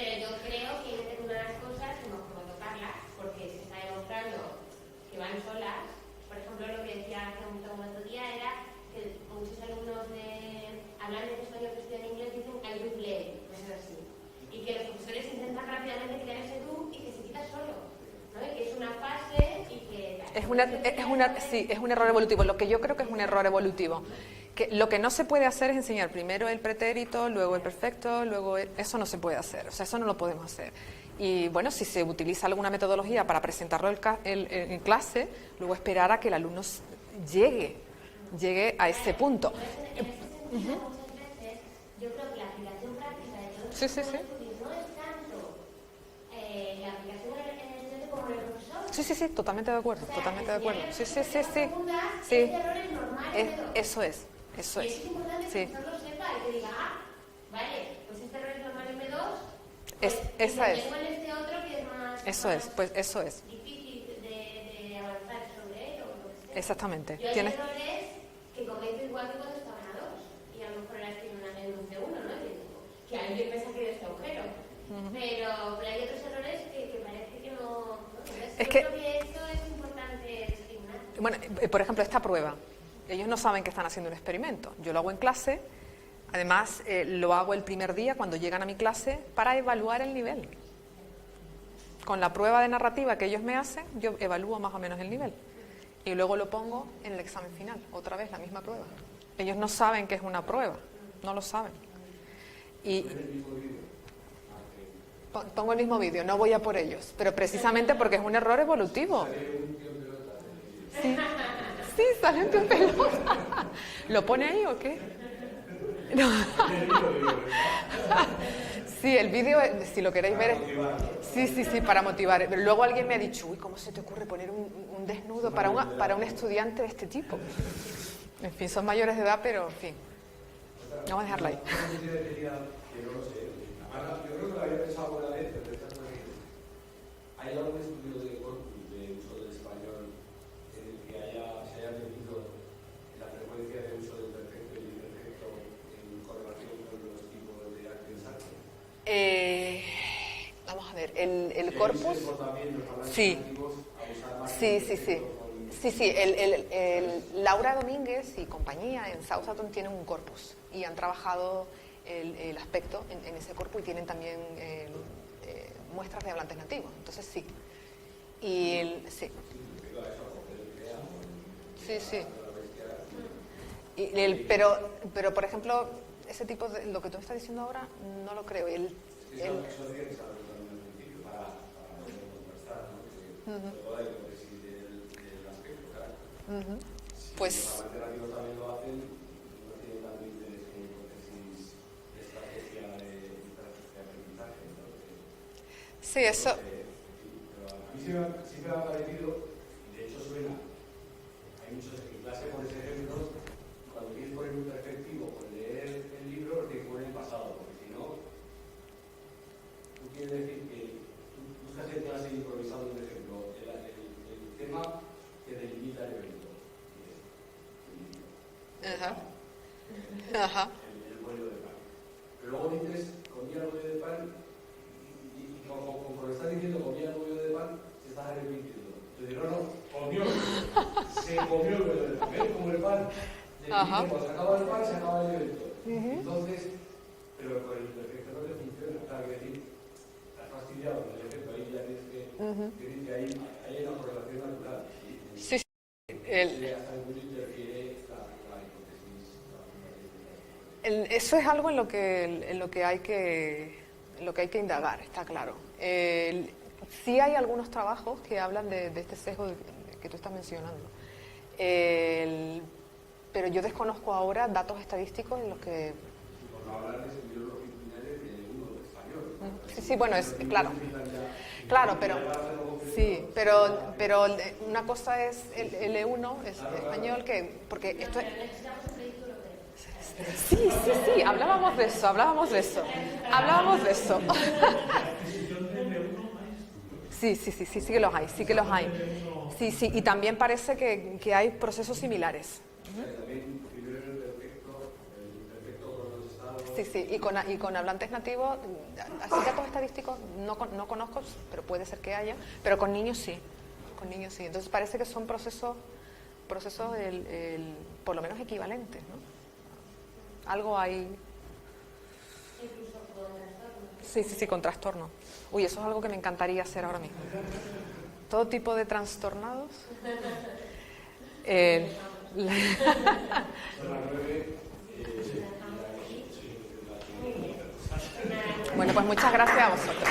D: Pero yo creo que hay determinadas cosas como tocarlas, porque se está demostrando que van solas. Por ejemplo, lo que decía hace un otro día era que muchos alumnos hablantes de español que estudian inglés dicen I do play, cosas así. Y que los profesores intentan rápidamente crear ese do y que se quita solo, ¿no? Y que es una fase y que...
A: Sí, es un error evolutivo. Lo que yo creo que es un error evolutivo. Que lo que no se puede hacer es enseñar primero el pretérito, luego el perfecto, luego... Eso no se puede hacer, o sea, eso no lo podemos hacer. Y bueno, si se utiliza alguna metodología para presentarlo en clase, luego esperar a que el alumno llegue a ese punto.
D: Muchas veces yo creo que la aplicación práctica de todos
A: Sí.
D: no es tanto la aplicación en el estudiante como en el profesor.
A: Sí, totalmente de acuerdo, totalmente de acuerdo. Sí.
D: Este error es normal.
A: Eso es.
D: Y eso es importante que el profesor lo sepa y que diga, vale, pues este error es normal en B2, pues
A: esa es.
D: tengo en este otro que es más...
A: Eso es, pues eso es.
D: Difícil de avanzar sobre él o lo que sea.
A: Exactamente.
D: Yo hay errores que cometo igual que cuando estaba en A2 y a lo mejor era en un C1, ¿no? Y digo, que alguien me saque de este agujero. Pero hay otros errores que parece que no...
A: Es
D: yo creo que esto es importante discriminar.
A: Bueno, por ejemplo, esta prueba. Ellos no saben que están haciendo un experimento. Yo lo hago en clase. Además, lo hago el primer día cuando llegan a mi clase para evaluar el nivel. Con la prueba de narrativa que ellos me hacen, yo evalúo más o menos el nivel. Y luego lo pongo en el examen final, otra vez la misma prueba. Ellos no saben que es una prueba, no lo saben. Y pongo el mismo vídeo, no voy a por ellos, pero precisamente porque es un error evolutivo. Sí, sale un pelota. ¿Lo pone ahí o qué? No. Sí, el vídeo, si lo queréis ver, sí, para motivar. Pero luego alguien me ha dicho, uy, ¿cómo se te ocurre poner un desnudo para un estudiante de este tipo? En fin, son mayores de edad, pero en fin. Vamos a dejarlo ahí.
B: Yo creo que lo había pensado alguna vez, pero ¿hay algún estudio de corpus de uso del español en el que se haya medido la frecuencia de uso del perfecto y imperfecto en correlación con los tipos de acto y exacto?
A: Vamos a ver, el corpus... Sí, Laura Domínguez y compañía en Southampton tienen un corpus y han trabajado el aspecto en ese corpus y tienen también muestras de hablantes nativos, entonces sí. Sí. Pero por ejemplo, ese tipo de lo que tú estás diciendo ahora no lo creo. Pues
B: también lo hacen, no tienen tanto interés en hipótesis de estrategia de aprendizaje, ¿no?
A: Sí, eso.
B: Pero a mí sí me ha parecido, y de hecho suena, hay muchos en clase pones ejemplos, cuando quieres poner un perfectivo con leer el libro, te pone el pasado, porque si no, tú quieres decir que oyentes comían un bollo de pan y como lo estás diciendo, comían un bollo de pan, se estás arrepintiendo. Entonces, comió, se comió el bollo de pan, ¿ves? Como el pan, cuando se acaba el pan, se acaba el evento. Entonces, pero con el efecto no te funciona, claro, que decir, estás fastidiado con el efecto, ahí ya tienes que decir que hay una correlación natural.
A: Sí, sí.
B: Hasta el punto interfiere la hipótesis.
A: Eso es algo en lo que hay que indagar, está claro. Sí hay algunos trabajos que hablan de este sesgo que tú estás mencionando. Pero yo desconozco ahora datos estadísticos en los que...
B: Por no hablar de estudios longitudinales de uno de español.
A: Sí, bueno, es claro. Claro, pero sí, pero una cosa es el E1, es español, porque esto es... Sí, hablábamos de eso. Sí que los hay. Sí, y también parece que hay procesos similares. Sí, y con hablantes nativos, así datos estadísticos no conozco, pero puede ser que haya, pero con niños sí. Entonces parece que son procesos por lo menos equivalentes, ¿no? Algo hay.
D: Incluso con trastornos.
A: Sí, con trastornos. Uy, eso es algo que me encantaría hacer ahora mismo. Todo tipo de trastornados. Bueno, pues muchas gracias a vosotros.